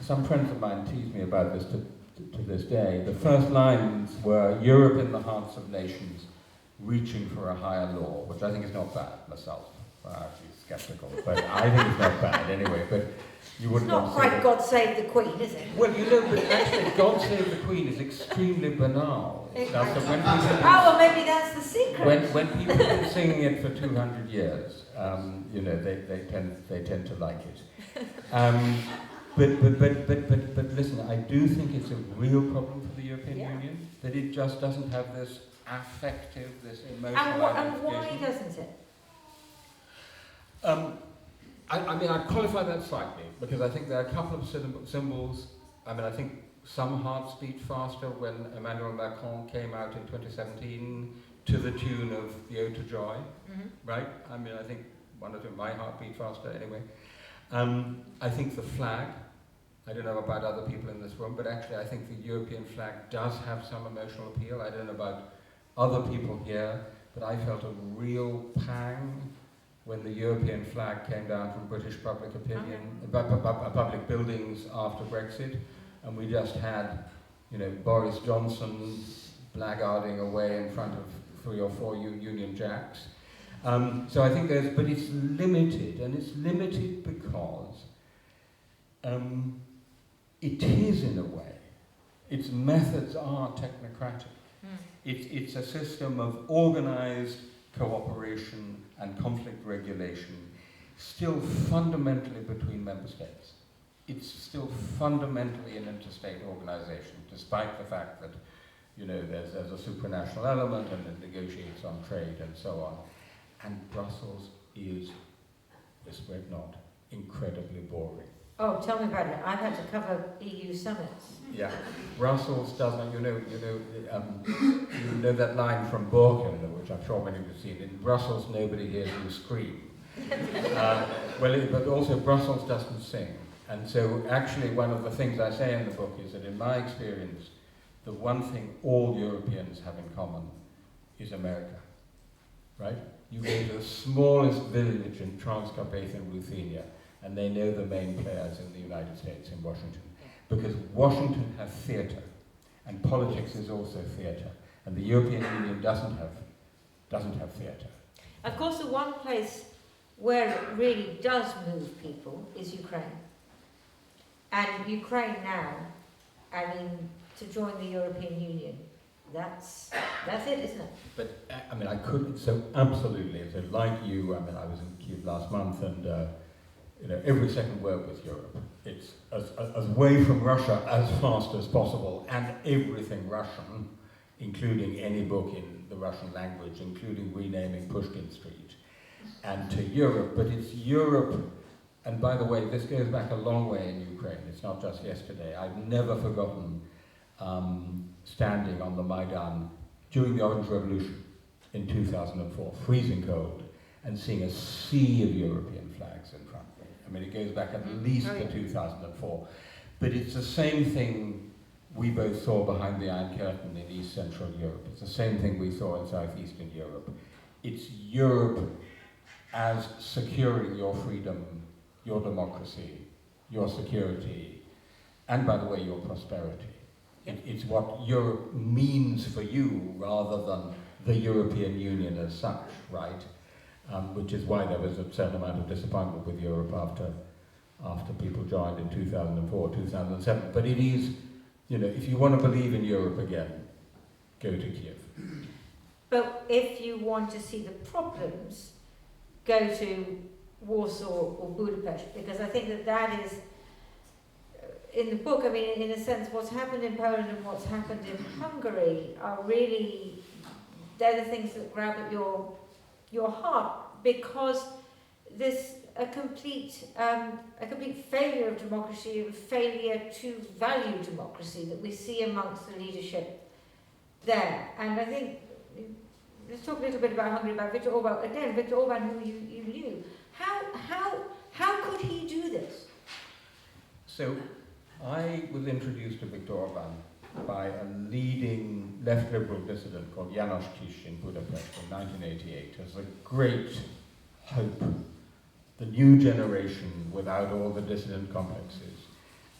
Speaker 2: some friends of mine tease me about this to this day. The first lines were, Europe in the hearts of nations, reaching for a higher law, which I think is not bad myself. I'm actually sceptical, but I think it's not bad anyway. But you wouldn't
Speaker 1: it's not quite God Save the Queen, is it?
Speaker 2: Well, you know, but actually, God Save the Queen is extremely banal. Now, so when
Speaker 1: well, maybe that's the secret.
Speaker 2: When people have been singing it for 200 years, you know, they tend to like it. But listen, I do think it's a real problem for the European Union, that it just doesn't have this affective, this emotional
Speaker 1: And why doesn't it?
Speaker 2: I mean, I'd qualify that slightly, because I think there are a couple of symbols. I mean, I think some hearts beat faster when Emmanuel Macron came out in 2017 to the tune of the Ode to Joy, right? I mean, I think one or two, my heart beat faster anyway. I think the flag, I don't know about other people in this room, but actually I think the European flag does have some emotional appeal. I don't know about other people here, but I felt a real pang when the European flag came down from British public opinion, public buildings after Brexit, and we just had, you know, Boris Johnson blackguarding away in front of 3 or 4 Union Jacks. So I think but it's limited, and it's limited because it is, in a way, its methods are technocratic. It's a system of organized cooperation and conflict regulation, still fundamentally between member states. It's still fundamentally an interstate organization, despite the fact that, you know, there's a supranational element and it negotiates on trade and so on. And Brussels is, whisper it not, incredibly boring.
Speaker 1: Oh, tell me about it. I've had to cover EU summits.
Speaker 2: Yeah, Brussels doesn't, you know that line from Balkans, which I'm sure many of you have seen, in Brussels nobody hears you scream. But also Brussels doesn't sing. And so actually one of the things I say in the book is that in my experience, the one thing all Europeans have in common is America, right? You go to the smallest village in Transcarpathian Ruthenia, and they know the main players in the United States, in Washington. Because Washington has theatre, and politics is also theatre, and the European Union doesn't have theatre.
Speaker 1: Of course, the one place where it really does move people is Ukraine. And Ukraine now, I mean, to join the European Union, that's it, isn't it?
Speaker 2: But, I mean, I couldn't, so absolutely, so like you, I mean, I was in Kyiv last month, and you know, every second word was Europe. It's as away from Russia as fast as possible, and everything Russian, including any book in the Russian language, including renaming Pushkin Street, and to Europe. But it's Europe, and by the way, this goes back a long way in Ukraine. It's not just yesterday. I've never forgotten standing on the Maidan during the Orange Revolution in 2004, freezing cold, and seeing a sea of European flags in front of me. I mean, it goes back at least to 2004. But it's the same thing we both saw behind the Iron Curtain in East Central Europe. It's the same thing we saw in Southeastern Europe. It's Europe as securing your freedom, your democracy, your security, and by the way, your prosperity. It's what Europe means for you rather than the European Union as such, right? Which is why there was a certain amount of disappointment with Europe after people joined in 2004, 2007. But it is, if you want to believe in Europe again, go to Kiev.
Speaker 1: But if you want to see the problems, go to Warsaw or Budapest, because I think that is, in the book, I mean, in a sense, what's happened in Poland and what's happened in Hungary are really, they're the things that grab at your heart, because there's a complete failure of democracy, a failure to value democracy that we see amongst the leadership there. And I think, let's talk a little bit about Hungary, about Viktor Orban. Again, Viktor Orban, who you knew. How could he do this?
Speaker 2: So, I was introduced to Viktor Orban by a leading left liberal dissident called János Kiss in Budapest in 1988 as a great hope, the new generation without all the dissident complexes.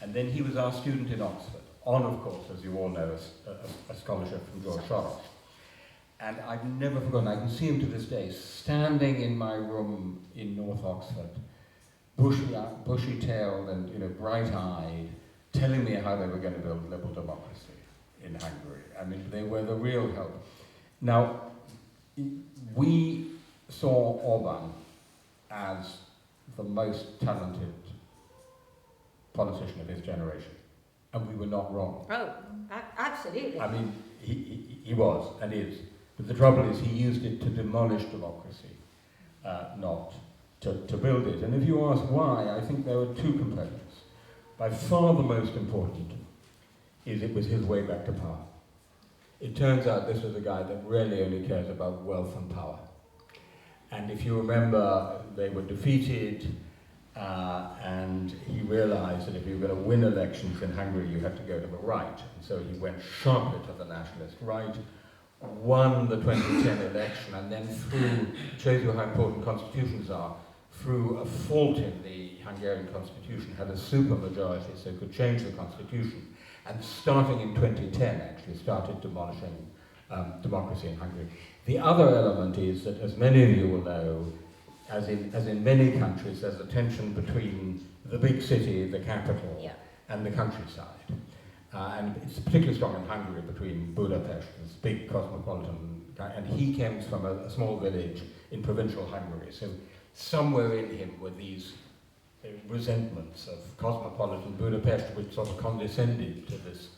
Speaker 2: And then he was our student in Oxford, on, of course, as you all know, a scholarship from George Soros. And I've never forgotten, I can see him to this day, standing in my room in North Oxford, bushy-tailed and bright-eyed, telling me how they were going to build liberal democracy in Hungary. I mean, they were the real help. Now, we saw Orban as the most talented politician of his generation, and we were not wrong.
Speaker 1: Oh, absolutely.
Speaker 2: I mean, he was and is. But the trouble is he used it to demolish democracy, not to build it. And if you ask why, I think there were two components. By far the most important is it was his way back to power. It turns out this was a guy that really only cares about wealth and power. And if you remember, they were defeated, and he realized that if you were going to win elections in Hungary, you had to go to the right. And so he went sharply to the nationalist right, won the 2010 election, and then shows you how important constitutions are, through a fault in the Hungarian constitution, had a supermajority so could change the constitution, and starting in 2010 actually started demolishing democracy in Hungary. The other element is that, as many of you will know, as in many countries, there's a tension between the big city, the capital, and the countryside. And it's particularly strong in Hungary between Budapest, this big cosmopolitan guy, and he comes from a small village in provincial Hungary. So somewhere in him were these resentments of cosmopolitan Budapest, which sort of condescended to this,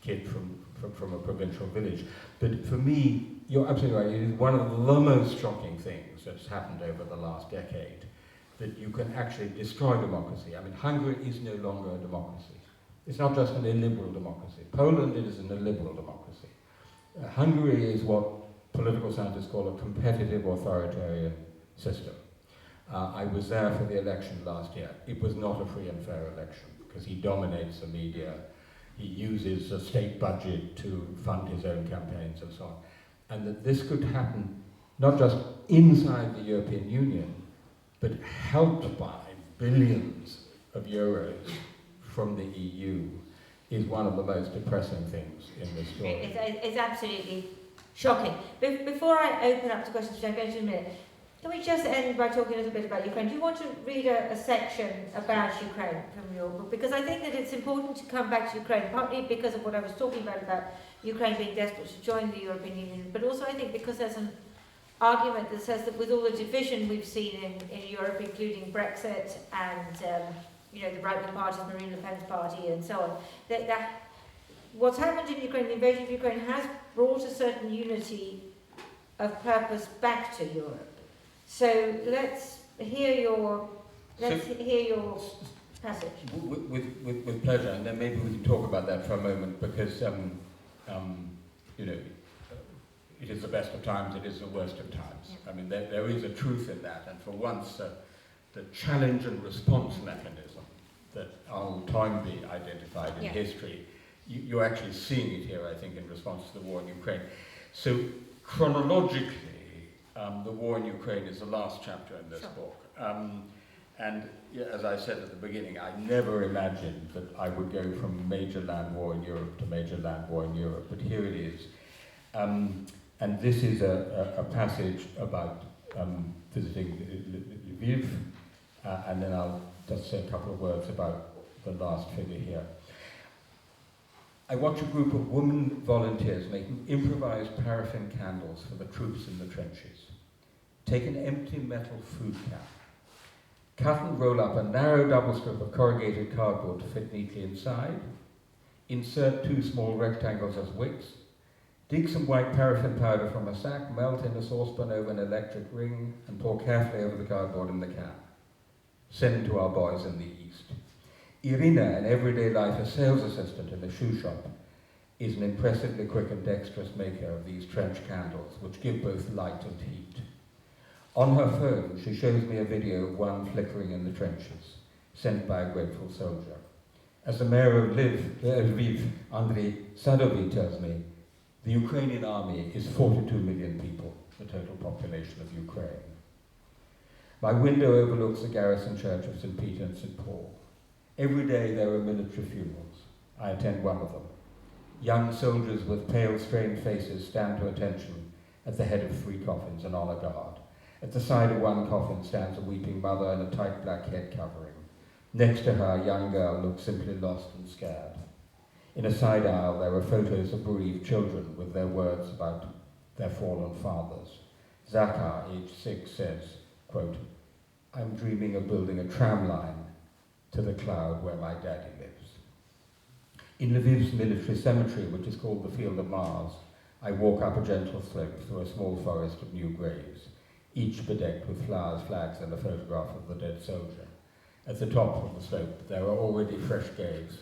Speaker 2: kid from a provincial village. But for me, you're absolutely right, it is one of the most shocking things that's happened over the last decade, that you can actually destroy democracy. I mean, Hungary is no longer a democracy. It's not just an illiberal democracy. Poland is an illiberal democracy. Hungary is what political scientists call a competitive authoritarian system. I was there for the election last year. It was not a free and fair election because he dominates the media. He uses the state budget to fund his own campaigns and so on. And that this could happen not just inside the European Union, but helped by billions of euros from the EU is one of the most depressing things in this story.
Speaker 1: It's absolutely shocking. Before I open up to questions, which I'm going to in a minute, can we just end by talking a little bit about Ukraine? Do you want to read a section about Ukraine from your book? Because I think that it's important to come back to Ukraine, partly because of what I was talking about Ukraine being desperate to join the European Union, but also I think because there's an argument that says that with all the division we've seen in Europe, including Brexit and the right-wing parties, Marine Le Pen's party and so on, that what's happened in Ukraine, the invasion of Ukraine, has brought a certain unity of purpose back to Europe. So let's hear your passage.
Speaker 2: With pleasure, and then maybe we can talk about that for a moment, because it is the best of times, it is the worst of times.
Speaker 1: Yeah.
Speaker 2: I mean, there is a truth in that, and for once, the challenge and response mechanism that old Toynbee identified in history, you're actually seeing it here, I think, in response to the war in Ukraine. So chronologically, the war in Ukraine is the last chapter in this book. And yeah, as I said at the beginning, I never imagined that I would go from major land war in Europe to major land war in Europe, but here it is. And this is a passage about visiting Lviv, and then I'll just say a couple of words about the last figure here. I watch a group of women volunteers making improvised paraffin candles for the troops in the trenches. Take an empty metal food can. Cut and roll up a narrow double strip of corrugated cardboard to fit neatly inside. Insert 2 small rectangles as wicks. Dig some white paraffin powder from a sack, melt in a saucepan over an electric ring, and pour carefully over the cardboard in the can. Send to our boys in the East. Irina, an everyday life a sales assistant in a shoe shop, is an impressively quick and dexterous maker of these trench candles, which give both light and heat. On her phone, she shows me a video of one flickering in the trenches, sent by a grateful soldier. As the mayor of Lviv, Andrei Sadovy, tells me, the Ukrainian army is 42 million people, the total population of Ukraine. My window overlooks the garrison church of St. Peter and St. Paul. Every day there are military funerals. I attend one of them. Young soldiers with pale, strained faces stand to attention at the head of 3 coffins and honor guard. At the side of one coffin stands a weeping mother in a tight black head covering. Next to her, a young girl looks simply lost and scared. In a side aisle, there are photos of bereaved children with their words about their fallen fathers. Zakar, aged 6, says, quote, I'm dreaming of building a tram line to the cloud where my daddy lives. In Lviv's military cemetery, which is called the Field of Mars, I walk up a gentle slope through a small forest of new graves, each bedecked with flowers, flags, and a photograph of the dead soldier. At the top of the slope, there are already fresh graves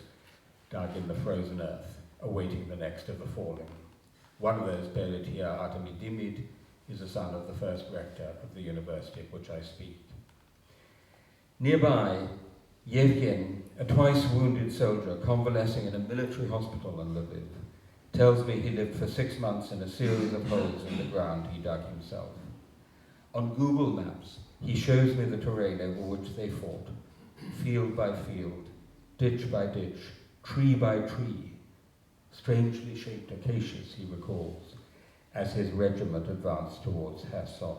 Speaker 2: dug in the frozen earth, awaiting the next of the fallen. One of those buried here, Artemy Dimid, is the son of the first rector of the university at which I speak. Nearby, Yevgen, a twice wounded soldier convalescing in a military hospital in Lviv, tells me he lived for 6 months in a series of holes in the ground he dug himself. On Google Maps, he shows me the terrain over which they fought, field by field, ditch by ditch, tree by tree, strangely shaped acacias, he recalls, as his regiment advanced towards Kherson.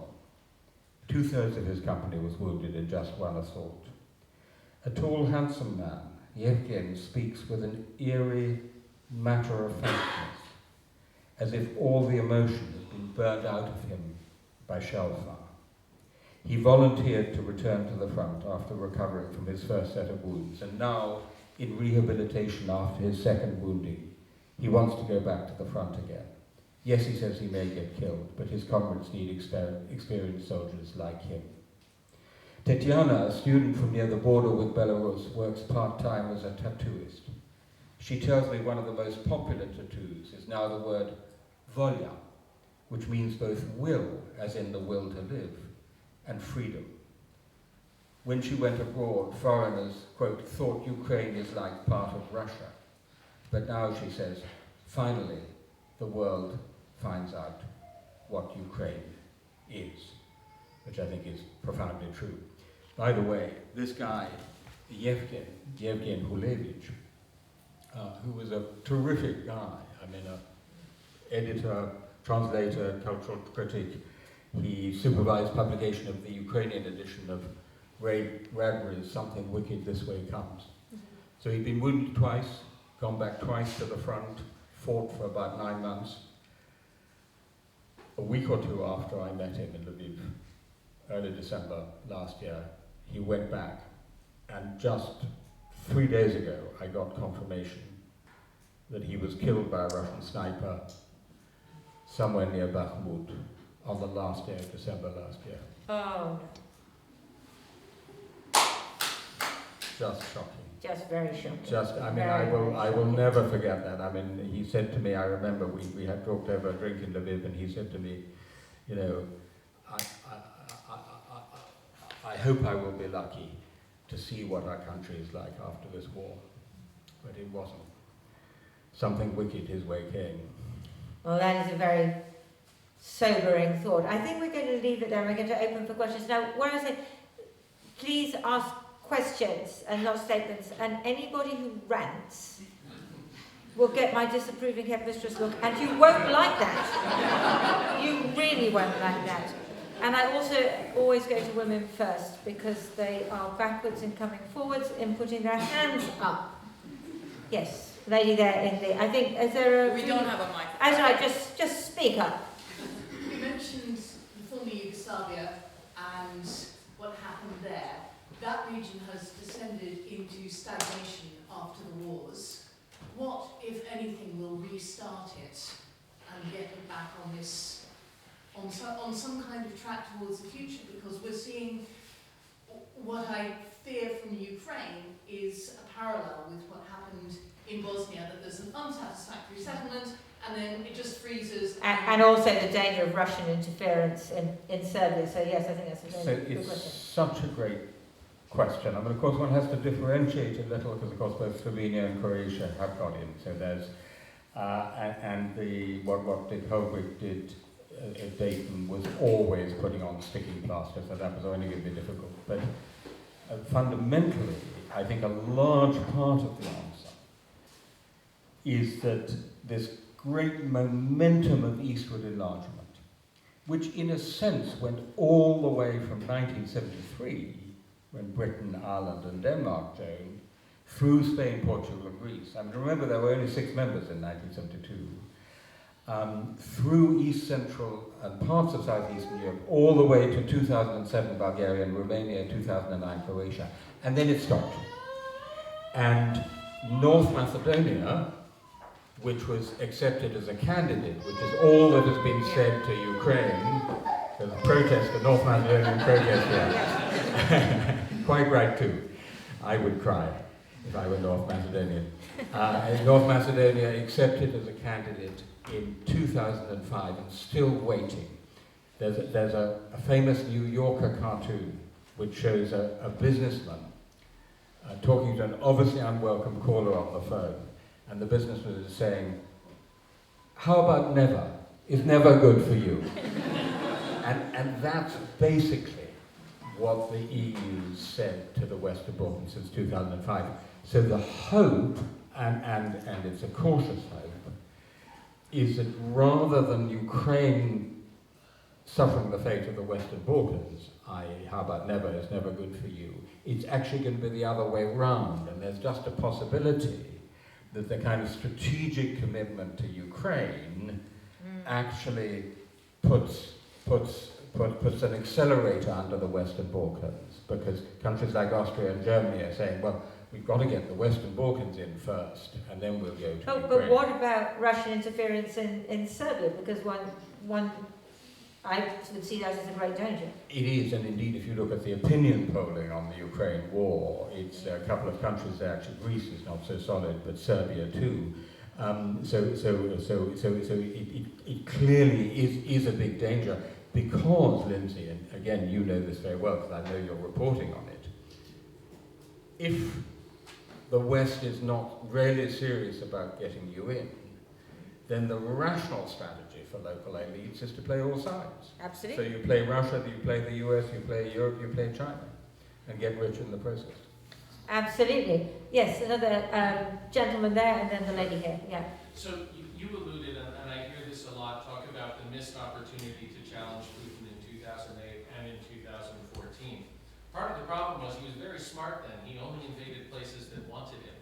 Speaker 2: 2/3 of his company was wounded in just one assault. A tall, handsome man, Yevgen speaks with an eerie matter-of-factness, as if all the emotion had been burned out of him by shell fire. He volunteered to return to the front after recovering from his first set of wounds, and now, in rehabilitation after his second wounding, he wants to go back to the front again. Yes, he says he may get killed, but his comrades need experienced soldiers like him. Tetiana, a student from near the border with Belarus, works part-time as a tattooist. She tells me one of the most popular tattoos is now the word volya, which means both will, as in the will to live, and freedom. When she went abroad, foreigners, quote, thought Ukraine is like part of Russia. But now, she says, finally, the world finds out what Ukraine is, which I think is profoundly true. By the way, this guy, Yevgen Hulevich, who was a terrific guy, I mean, an editor, translator, cultural critic. He supervised publication of the Ukrainian edition of Ray Bradbury's Something Wicked This Way Comes. So he'd been wounded twice, gone back twice to the front, fought for about 9 months. A week or 2 after I met him in Lviv, early December last year, he went back, and just 3 days ago I got confirmation that he was killed by a Russian sniper somewhere near Bakhmut on the last day of December last year.
Speaker 1: Oh,
Speaker 2: Just shocking.
Speaker 1: just very shocking.
Speaker 2: Just, I mean,
Speaker 1: Very,
Speaker 2: I will never forget that. I mean, he said to me, I remember we had talked over a drink in Lviv, and he said to me, you know, I hope I will be lucky to see what our country is like after this war. But it wasn't. Something wicked his way came.
Speaker 1: Well, that is a very sobering thought. I think we're going to leave it there. We're going to open for questions. Now, where I say, please ask questions and not statements. And anybody who rants will get my disapproving headmistress look, and you won't like that. You really won't like that. And I also always go to women first, because they are backwards in coming forwards, in putting their hands up. Yes, lady there in the, I think, is there a...
Speaker 3: We don't have a mic.
Speaker 1: That's right, just speak up.
Speaker 4: You mentioned the former Yugoslavia and what happened there. That region has descended into stagnation after the wars. What, if anything, will restart it and get it back on this, on some kind of track towards the future? Because we're seeing what I fear from Ukraine is a parallel with what happened in Bosnia, that there's an unsatisfactory settlement and then it just freezes.
Speaker 1: And also the danger of Russian interference in Serbia. So yes, I think that's a very good question.
Speaker 2: It's such a great question. I mean, of course, one has to differentiate a little, because of course both Slovenia and Croatia have got in. So there's what Dick Holbrooke did at Dayton was always putting on sticking plaster, so that was only going to be difficult. But fundamentally, I think a large part of the answer is that this great momentum of eastward enlargement, which in a sense went all the way from 1973, when Britain, Ireland and Denmark joined, through Spain, Portugal and Greece. I mean, remember there were only 6 members in 1972. Through East Central and parts of Southeastern Europe, all the way to 2007 Bulgaria and Romania, 2009 Croatia. And then it stopped. And North Macedonia, which was accepted as a candidate, which is all that has been said to Ukraine, there's a protest, the North Macedonian protest here. Quite right too. I would cry if I were North Macedonian. North Macedonia accepted as a candidate in 2005 and still waiting. There's a famous New Yorker cartoon which shows a businessman talking to an obviously unwelcome caller on the phone, and the businessman is saying, "How about never? Is never good for you?" and that's basically what the EU said to the Western Balkans since 2005. So the hope, and it's a cautious hope, is that rather than Ukraine suffering the fate of the Western Balkans, i.e. how about never, is never good for you, it's actually going to be the other way round, and there's just a possibility that the kind of strategic commitment to Ukraine actually puts an accelerator under the Western Balkans, because countries like Austria and Germany are saying, well, we've got to get the Western Balkans in first, and then we'll go to Ukraine.
Speaker 1: But what about Russian interference in Serbia? Because one, I would see that as a great danger.
Speaker 2: It is, and indeed, if you look at the opinion polling on the Ukraine war, it's a couple of countries there. Actually, Greece is not so solid, but Serbia too. So it clearly is a big danger, because, Lindsey, and again, you know this very well because I know you're reporting on it, if the West is not really serious about getting you in, then the rational strategy for local elites is to play all sides.
Speaker 1: Absolutely.
Speaker 2: So you play Russia, you play the US, you play Europe, you play China, and get rich in the process.
Speaker 1: Absolutely. Yes, another gentleman there, and then the lady here. Yeah.
Speaker 5: So you alluded, and I hear this a lot, talk about the missed opportunity to challenge Putin in 2008 and in 2014. Part of the problem was he was very smart then. He only invaded places that wanted him.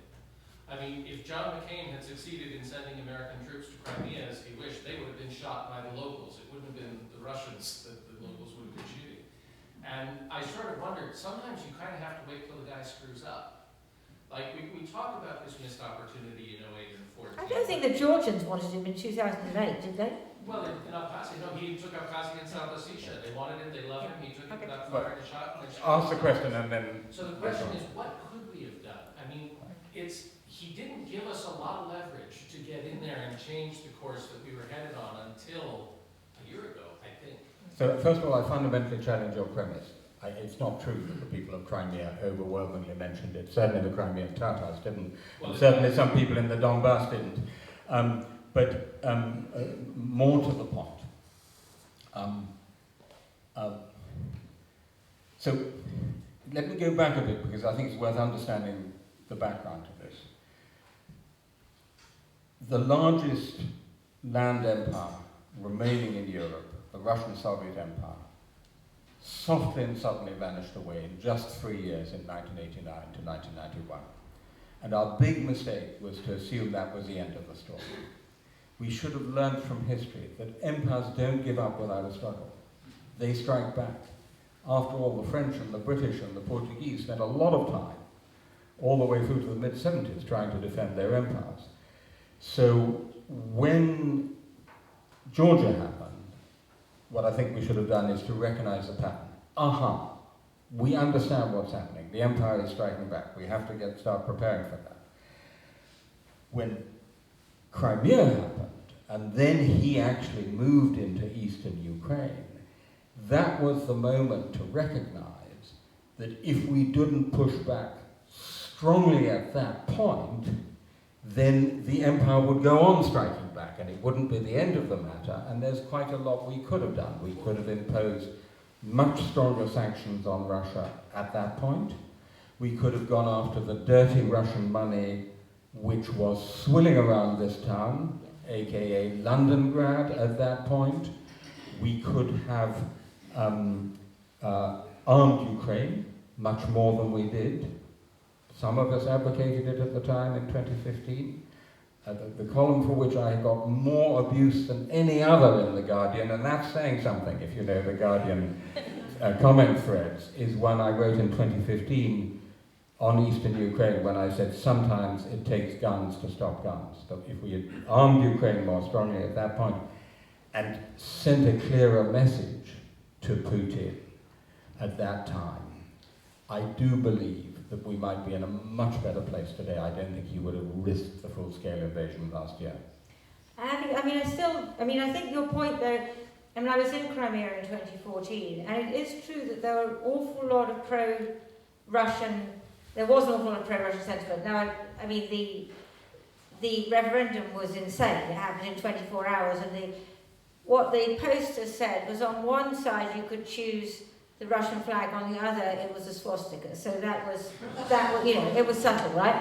Speaker 5: I mean, if John McCain had succeeded in sending American troops to Crimea as he wished, they would have been shot by the locals. It wouldn't have been the Russians that the locals would have been shooting. And I sort of wondered, sometimes you kind of have to wait till the guy screws up. Like, we talk about this missed opportunity in 08 and 14.
Speaker 1: I don't think the Georgians wanted him in 2008, did they?
Speaker 5: Well, in Abkhazia, no, he took Abkhazia and South Ossetia. They wanted him, they loved him, he took it without firing a shot.
Speaker 2: Ask the question and then...
Speaker 5: So the question is, what could we have done? I mean, he didn't give us a lot of leverage to get in there and change the course that we were headed on until a year ago, I think.
Speaker 2: So first of all, I fundamentally challenge your premise. It's not true that the people of Crimea overwhelmingly mentioned it. Certainly the Crimean Tatars didn't. Well, certainly some people in the Donbass didn't. But more to the point. So let me go back a bit because I think it's worth understanding the background to this. The largest land empire remaining in Europe, the Russian Soviet Empire, softly and suddenly vanished away in just 3 years in 1989 to 1991. And our big mistake was to assume that was the end of the story. We should have learned from history that empires don't give up without a struggle. They strike back. After all, the French and the British and the Portuguese spent a lot of time, all the way through to the mid-70s, trying to defend their empires. So when Georgia happened, what I think we should have done is to recognize the pattern. Aha, we understand what's happening. The empire is striking back. We have to start preparing for that. When Crimea happened, and then he actually moved into eastern Ukraine, that was the moment to recognize that if we didn't push back strongly at that point, then the empire would go on striking back, and it wouldn't be the end of the matter, and there's quite a lot we could have done. We could have imposed much stronger sanctions on Russia at that point. We could have gone after the dirty Russian money which was swilling around this town, aka Londongrad at that point. We could have armed Ukraine much more than we did. Some of us advocated it at the time in 2015. The column for which I got more abuse than any other in The Guardian, and that's saying something if you know The Guardian comment threads, is one I wrote in 2015 on eastern Ukraine when I said sometimes it takes guns to stop guns. So if we had armed Ukraine more strongly at that point and sent a clearer message to Putin at that time, I do believe that we might be in a much better place today. I don't think he would have risked the full-scale invasion last year.
Speaker 1: I think your point though, I was in Crimea in 2014, and it is true that there were an awful lot of pro-Russian, there was an awful lot of pro-Russian sentiment. Now, the referendum was insane. It happened in 24 hours, and what the poster said was on one side you could choose the Russian flag, on the other it was a swastika. So that was it was subtle, right?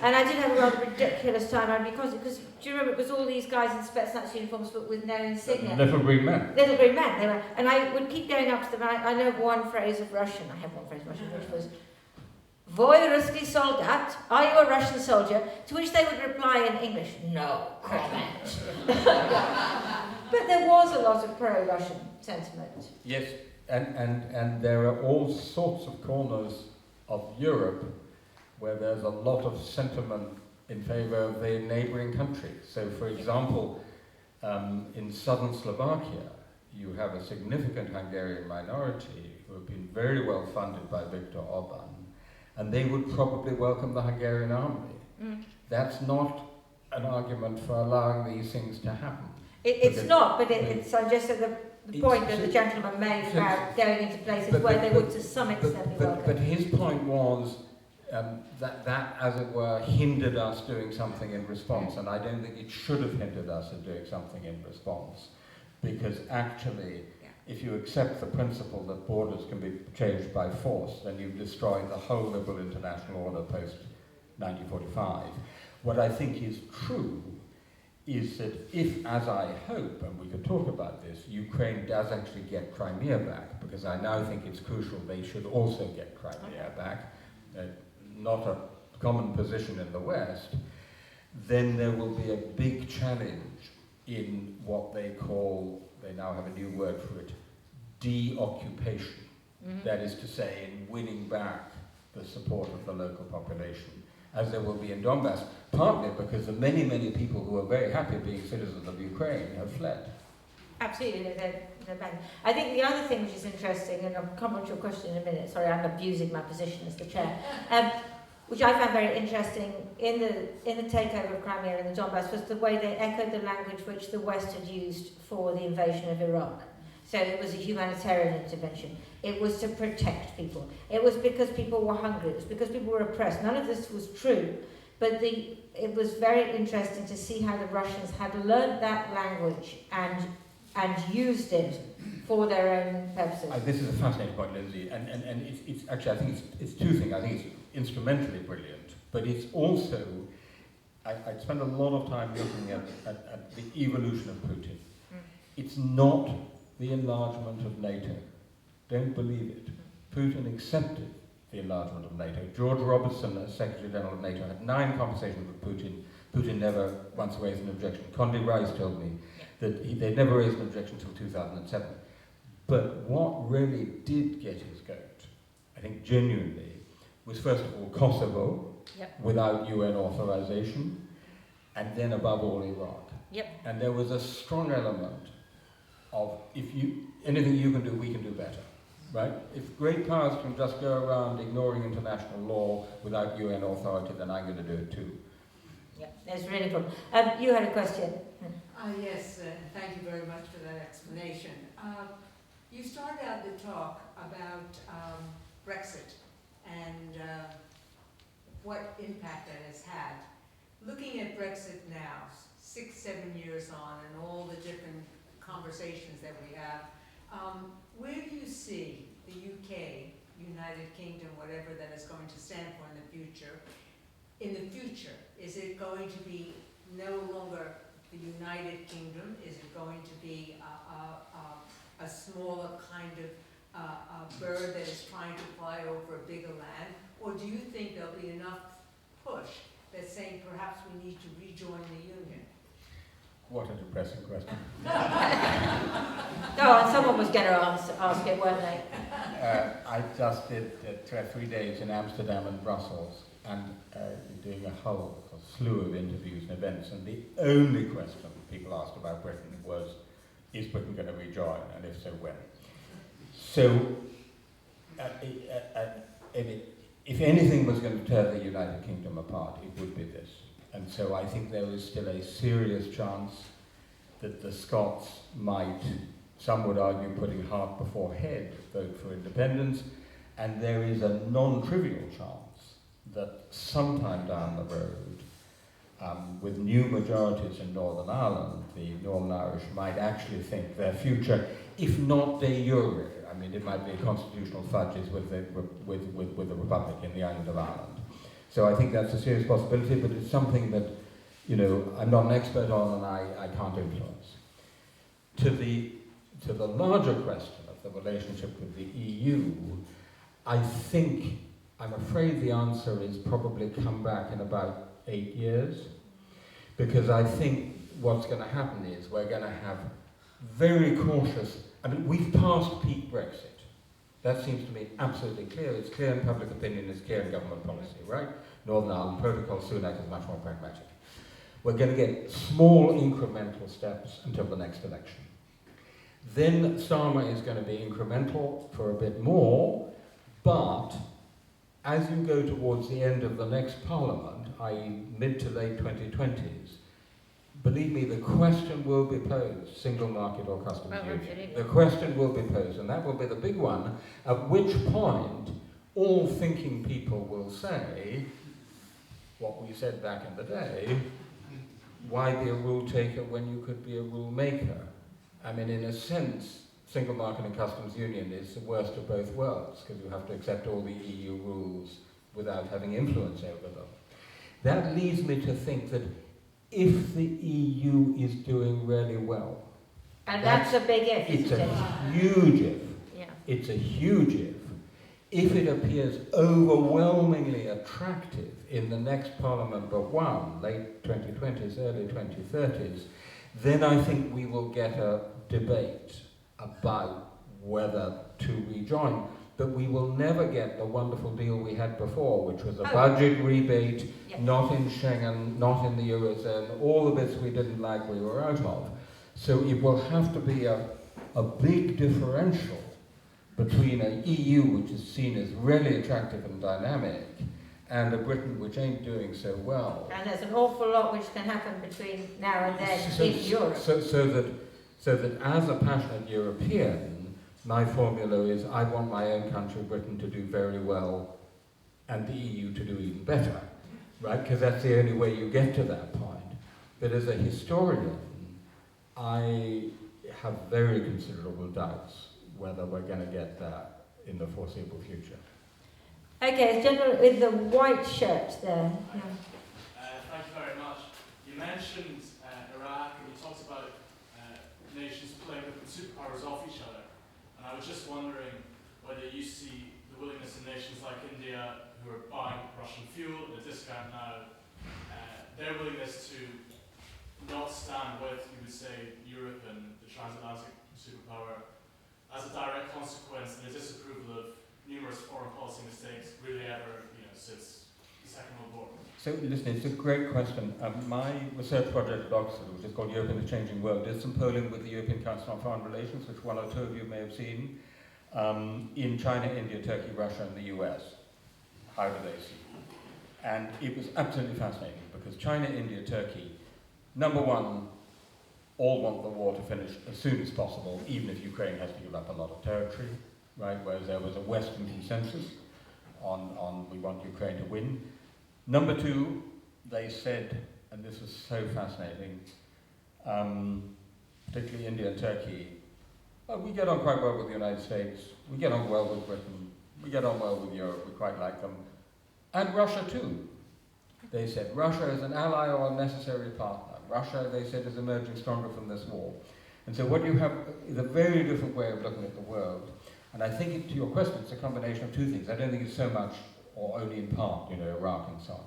Speaker 1: And I did have a rather ridiculous time because do you remember it was all these guys in Spetsnaz uniforms but with no insignia?
Speaker 2: Little green men.
Speaker 1: Little green men, they were. And I would keep going up to them. I know one phrase of Russian. I have one phrase of Russian, which was "Voy Ruski soldat, are you a Russian soldier?" To which they would reply in English, "No comment." But there was a lot of pro-Russian sentiment.
Speaker 2: Yes, and there are all sorts of corners of Europe where there's a lot of sentiment in favor of the neighboring countries. So, for example, in southern Slovakia, you have a significant Hungarian minority who have been very well funded by Viktor Orban, and they would probably welcome the Hungarian army. That's not an argument for allowing these things to happen.
Speaker 1: It's not, but it's suggested the point that the gentleman made about going into places where they would to some extent be welcome.
Speaker 2: But his point was that, as it were, hindered us doing something in response, and I don't think it should have hindered us in doing something in response, because actually, if you accept the principle that borders can be changed by force, then you've destroyed the whole liberal international order post-1945. What I think is true is that if, as I hope, and we could talk about this, Ukraine does actually get Crimea back, because I now think it's crucial they should also get Crimea back, not a common position in the West, then there will be a big challenge in what they call, they now have a new word for it, de-occupation. That is to say, in winning back the support of the local population, as there will be in Donbass, partly because the many, many people who are very happy being citizens of Ukraine have fled.
Speaker 1: Absolutely, they're banned. I think the other thing which is interesting, and I'll come on to your question in a minute, sorry, I'm abusing my position as the chair, which I found very interesting in the takeover of Crimea and the Donbass, was the way they echoed the language which the West had used for the invasion of Iraq. So it was a humanitarian intervention. It was to protect people. It was because people were hungry. It was because people were oppressed. None of this was true, but it was very interesting to see how the Russians had learned that language and used it for their own purposes.
Speaker 2: This is a fascinating point, Lindsay, and it's actually, I think it's two things. I think it's instrumentally brilliant, but it's also, I spend a lot of time looking at the evolution of Putin. It's not the enlargement of NATO. Don't believe it. Putin accepted the enlargement of NATO. George Robertson, as Secretary General of NATO, had 9 conversations with Putin. Putin never once raised an objection. Condoleezza Rice told me that they'd never raised an objection until 2007. But what really did get his goat, I think genuinely, was first of all Kosovo, without UN authorization, and then above all Iraq. And there was a strong element of, anything you can do, we can do better, right? If great powers can just go around ignoring international law without UN authority, then I'm going to do it too.
Speaker 1: Yeah, that's really good. You had a question.
Speaker 3: Yes, thank you very much for that explanation. You started out the talk about Brexit and what impact that has had. Looking at Brexit now, 6-7 years on, and all the different conversations that we have, where do you see the UK, United Kingdom, whatever that is going to stand for in the future? In the future, is it going to be no longer the United Kingdom? Is it going to be a smaller kind of bird that is trying to fly over a bigger land? Or do you think there'll be enough push that's saying perhaps we need to rejoin the Union?
Speaker 2: What a depressing question.
Speaker 1: Go on, someone was going to ask it, weren't they?
Speaker 2: I just did 3 days in Amsterdam and Brussels, and doing a slew of interviews and events, and the only question people asked about Britain was, is Britain going to rejoin, and if so, when? So, if anything was going to tear the United Kingdom apart, it would be this. And so I think there is still a serious chance that the Scots might, some would argue, putting heart before head, vote for independence, and there is a non-trivial chance that sometime down the road, with new majorities in Northern Ireland, the Northern Irish might actually think their future, if not de jure, I mean, it might be a constitutional fudges with the Republic in the island of Ireland. So I think that's a serious possibility, but it's something that, I'm not an expert on and I can't influence. To the larger question of the relationship with the EU, I'm afraid the answer is probably come back in about 8 years, because I think what's going to happen is we're going to have very cautious, we've passed peak Brexit. That seems to me absolutely clear. It's clear in public opinion, it's clear in government policy, right? Northern Ireland Protocol, Sunak is much more pragmatic. We're going to get small incremental steps until the next election. Then Starmer is going to be incremental for a bit more, but as you go towards the end of the next parliament, i.e. mid to late 2020s, believe me, the question will be posed, single market or customs union. The question will be posed, and that will be the big one, at which point all thinking people will say, what we said back in the day, why be a rule taker when you could be a rule maker? In a sense, single market and customs union is the worst of both worlds, because you have to accept all the EU rules without having influence over them. That leads me to think that if the EU is doing really well,
Speaker 1: and that's a big if,
Speaker 2: it's
Speaker 1: isn't it?
Speaker 2: a huge if.
Speaker 1: Yeah.
Speaker 2: It's a huge if. If it appears overwhelmingly attractive in the next parliament but one, late 2020s, early 2030s, then I think we will get a debate about whether to rejoin. But we will never get the wonderful deal we had before, which was a budget rebate, not in Schengen, not in the Eurozone, all the bits we didn't like we were out of. So it will have to be a big differential between an EU which is seen as really attractive and dynamic, and a Britain which ain't doing so well.
Speaker 1: And there's an awful lot which can happen between now and then in Europe.
Speaker 2: So that as a passionate European, my formula is I want my own country, Britain, to do very well and the EU to do even better, right? Because that's the only way you get to that point. But as a historian, I have very considerable doubts whether we're going to get there in the foreseeable future.
Speaker 1: Okay, gentleman with the white shirt there. Yeah.
Speaker 6: Thank you very much. You mentioned Iraq, and you talked about nations playing with the superpowers off each other. And I was just wondering whether you see the willingness of nations like India, who are buying Russian fuel at a discount now, their willingness to not stand with, you would say, Europe and the transatlantic superpower as a direct consequence, and a disapproval of numerous foreign policy mistakes really ever, since the Second World War?
Speaker 2: So listen, it's a great question. My research project at Oxford, which is called Europe in the Changing World, did some polling with the European Council on Foreign Relations, which one or two of you may have seen, in China, India, Turkey, Russia, and the US. How do they see? And it was absolutely fascinating, because China, India, Turkey, number one, all want the war to finish as soon as possible, even if Ukraine has to give up a lot of territory, right? Whereas there was a Western consensus on we want Ukraine to win. Number two, they said, and this is so fascinating, particularly India and Turkey, well, we get on quite well with the United States, we get on well with Britain, we get on well with Europe, we quite like them, and Russia too. They said Russia is an ally or a necessary partner. Russia, they said, is emerging stronger from this war. And so what you have is a very different way of looking at the world. And I think, to your question, it's a combination of two things. I don't think it's so much, or only in part, Iraq and so on.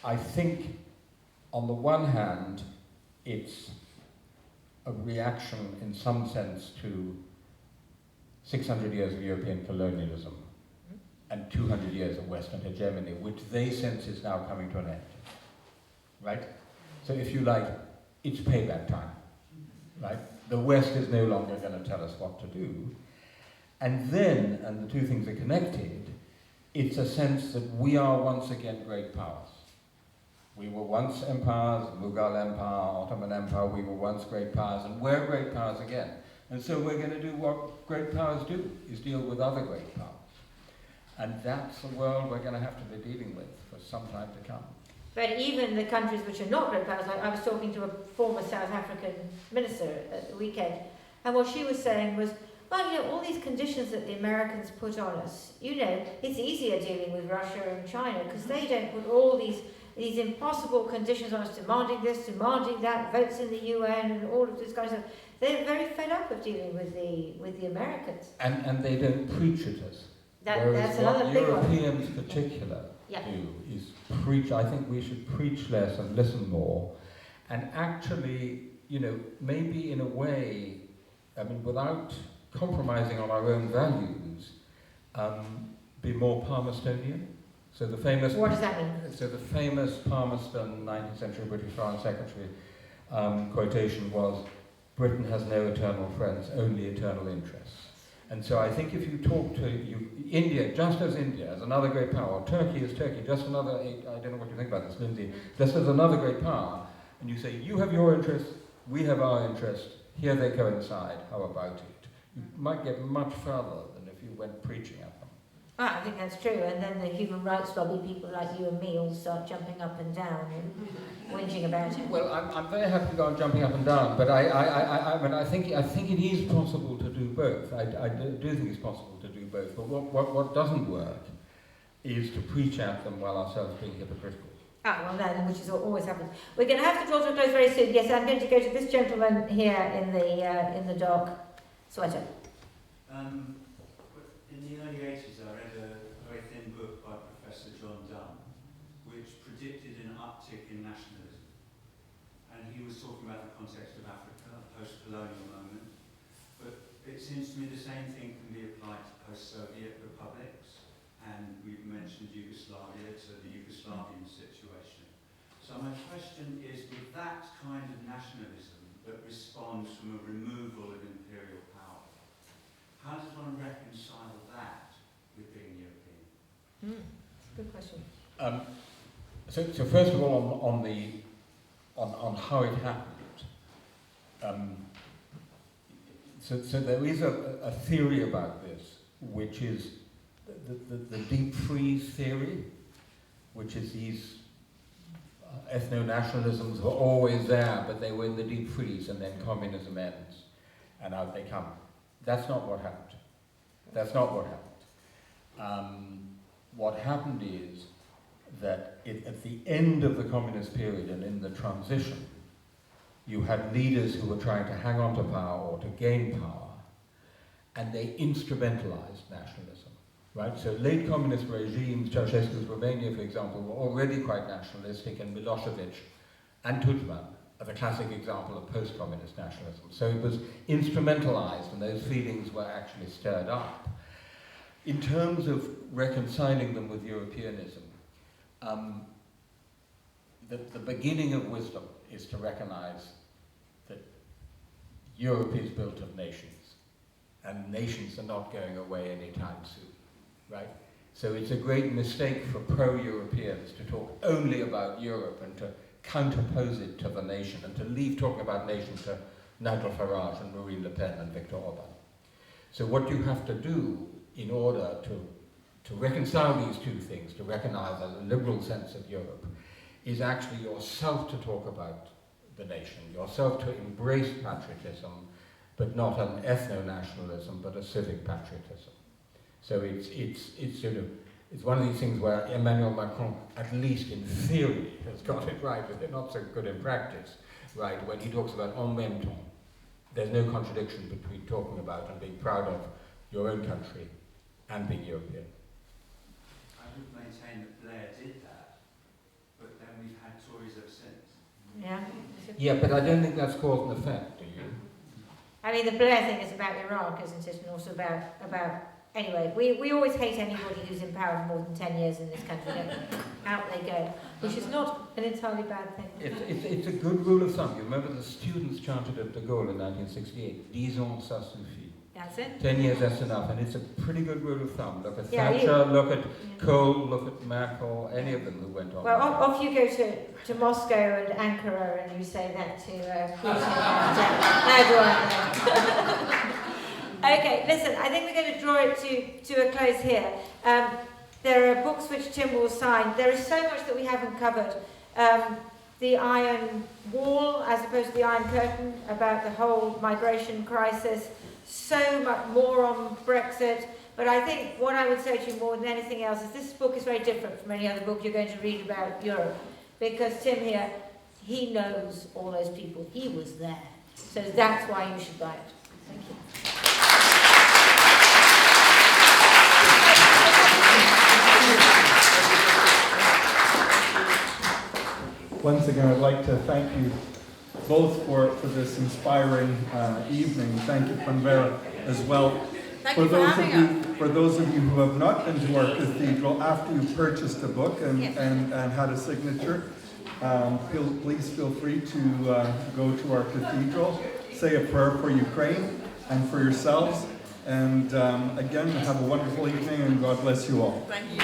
Speaker 2: I think, on the one hand, it's a reaction, in some sense, to 600 years of European colonialism and 200 years of Western hegemony, which they sense is now coming to an end, right? So if you like, it's payback time, right? The West is no longer going to tell us what to do. And then, and the two things are connected, it's a sense that we are once again great powers. We were once empires, Mughal Empire, Ottoman Empire, we were once great powers, and we're great powers again. And so we're going to do what great powers do, is deal with other great powers. And that's the world we're going to have to be dealing with for some time to come.
Speaker 1: But even the countries which are not great powers, like I was talking to a former South African minister at the weekend, and what she was saying was, well, all these conditions that the Americans put on us, it's easier dealing with Russia and China because they don't put all these impossible conditions on us, demanding this, demanding that, votes in the UN, and all of this kind of stuff. They're very fed up of dealing with the Americans.
Speaker 2: And they don't preach at us.
Speaker 1: That's another big one.
Speaker 2: What Europeans particular do is preach. I think we should preach less and listen more, and actually, maybe in a way, without compromising on our own values, be more Palmerstonian. So the famous.
Speaker 1: What does that mean?
Speaker 2: So the famous Palmerston 19th century British Foreign Secretary quotation was, "Britain has no eternal friends, only eternal interests." And so I think if you talk to India, just as India, as another great power, Turkey is Turkey, just another, I don't know what you think about this, Lindsey, just as another great power, and you say, you have your interests, we have our interests, here they coincide, how about it? You might get much further than if you went preaching at them.
Speaker 1: I think that's true, and then the human rights lobby, people like you and me, all start jumping up and down and whinging about it.
Speaker 2: Well, I'm very happy to go on jumping up and down, but I think it is possible to do both. I do think it's possible to do both. But what doesn't work is to preach at them while ourselves being hypocritical.
Speaker 1: Which is what always happens. We're going to have to draw to a close very soon. Yes, I'm going to go to this gentleman here in the dark sweater.
Speaker 7: In the early 80s, I read a very thin book by Professor John Donne, which predicted an uptick in nationalism. And he was talking about the context of Africa, a post-colonial moment. But it seems to me the same thing can be applied to post-Soviet republics. And we've mentioned Yugoslavia, to the Yugoslavian situation. So my question is, with that kind of nationalism that responds from a removal of imperial power, how does one reconcile that with being European?
Speaker 1: Good question.
Speaker 2: So first of all, on how it happened. So there is a theory about this, which is the deep freeze theory, which is these ethno-nationalisms were always there, but they were in the deep freeze, and then communism ends, and out they come. That's not what happened. That's not what happened. What happened is that at the end of the communist period and in the transition, you had leaders who were trying to hang on to power or to gain power, and they instrumentalized nationalism, right? So late communist regimes, Ceausescu's Romania, for example, were already quite nationalistic, and Milosevic and Tudjman are the classic example of post-communist nationalism. So it was instrumentalized, and those feelings were actually stirred up. In terms of reconciling them with Europeanism, the beginning of wisdom is to recognize that Europe is built of nations, and nations are not going away anytime soon, right? So it's a great mistake for pro-Europeans to talk only about Europe and to counterpose it to the nation, and to leave talking about nations to Nigel Farage and Marine Le Pen and Viktor Orban. So what you have to do in order to reconcile these two things, to recognize a liberal sense of Europe, is actually yourself to talk about the nation, yourself to embrace patriotism, but not an ethno-nationalism, but a civic patriotism. So it's one of these things where Emmanuel Macron, at least in theory, has got it right, but they're not so good in practice, right? When he talks about en même temps, there's no contradiction between talking about and being proud of your own country and being European.
Speaker 7: I would maintain that Blair did that, but then we've had Tories ever since.
Speaker 1: Yeah.
Speaker 2: Yeah, but I don't think that's cause and effect, do you?
Speaker 1: I mean, the Blair thing is about Iraq, isn't it? And also about anyway, we always hate anybody who's in power for more than 10 years in this country, don't we? Out they go, which is not an entirely bad thing.
Speaker 2: It's a good rule of thumb. You remember the students chanted at de Gaulle in 1968, 10 ans ça suffit.
Speaker 1: That's it.
Speaker 2: 10 years, that's enough, and it's a pretty good rule of thumb. Look at
Speaker 1: Yeah,
Speaker 2: Thatcher, look at Kohl, look at Merkel, any of them who went on.
Speaker 1: Well, off you go to Moscow and Ankara, and you say that to Putin. Okay, listen, I think we're going to draw it to a close here. There are books which Tim will sign. There is so much that we haven't covered. The Iron Wall, as opposed to the Iron Curtain, about the whole migration crisis. So much more on Brexit. But I think what I would say to you more than anything else is this book is very different from any other book you're going to read about Europe. Because Tim here, he knows all those people. He was there. So that's why you should buy it. Thank you.
Speaker 8: Once again, I'd like to thank you both for this inspiring evening. Thank you, Panvera, as well.
Speaker 4: Thank you for having us.
Speaker 8: For those of you who have not been to our cathedral, after you purchased a book and had a signature, please feel free to go to our cathedral, say a prayer for Ukraine and for yourselves. And again, have a wonderful evening, and God bless you all.
Speaker 4: Thank you.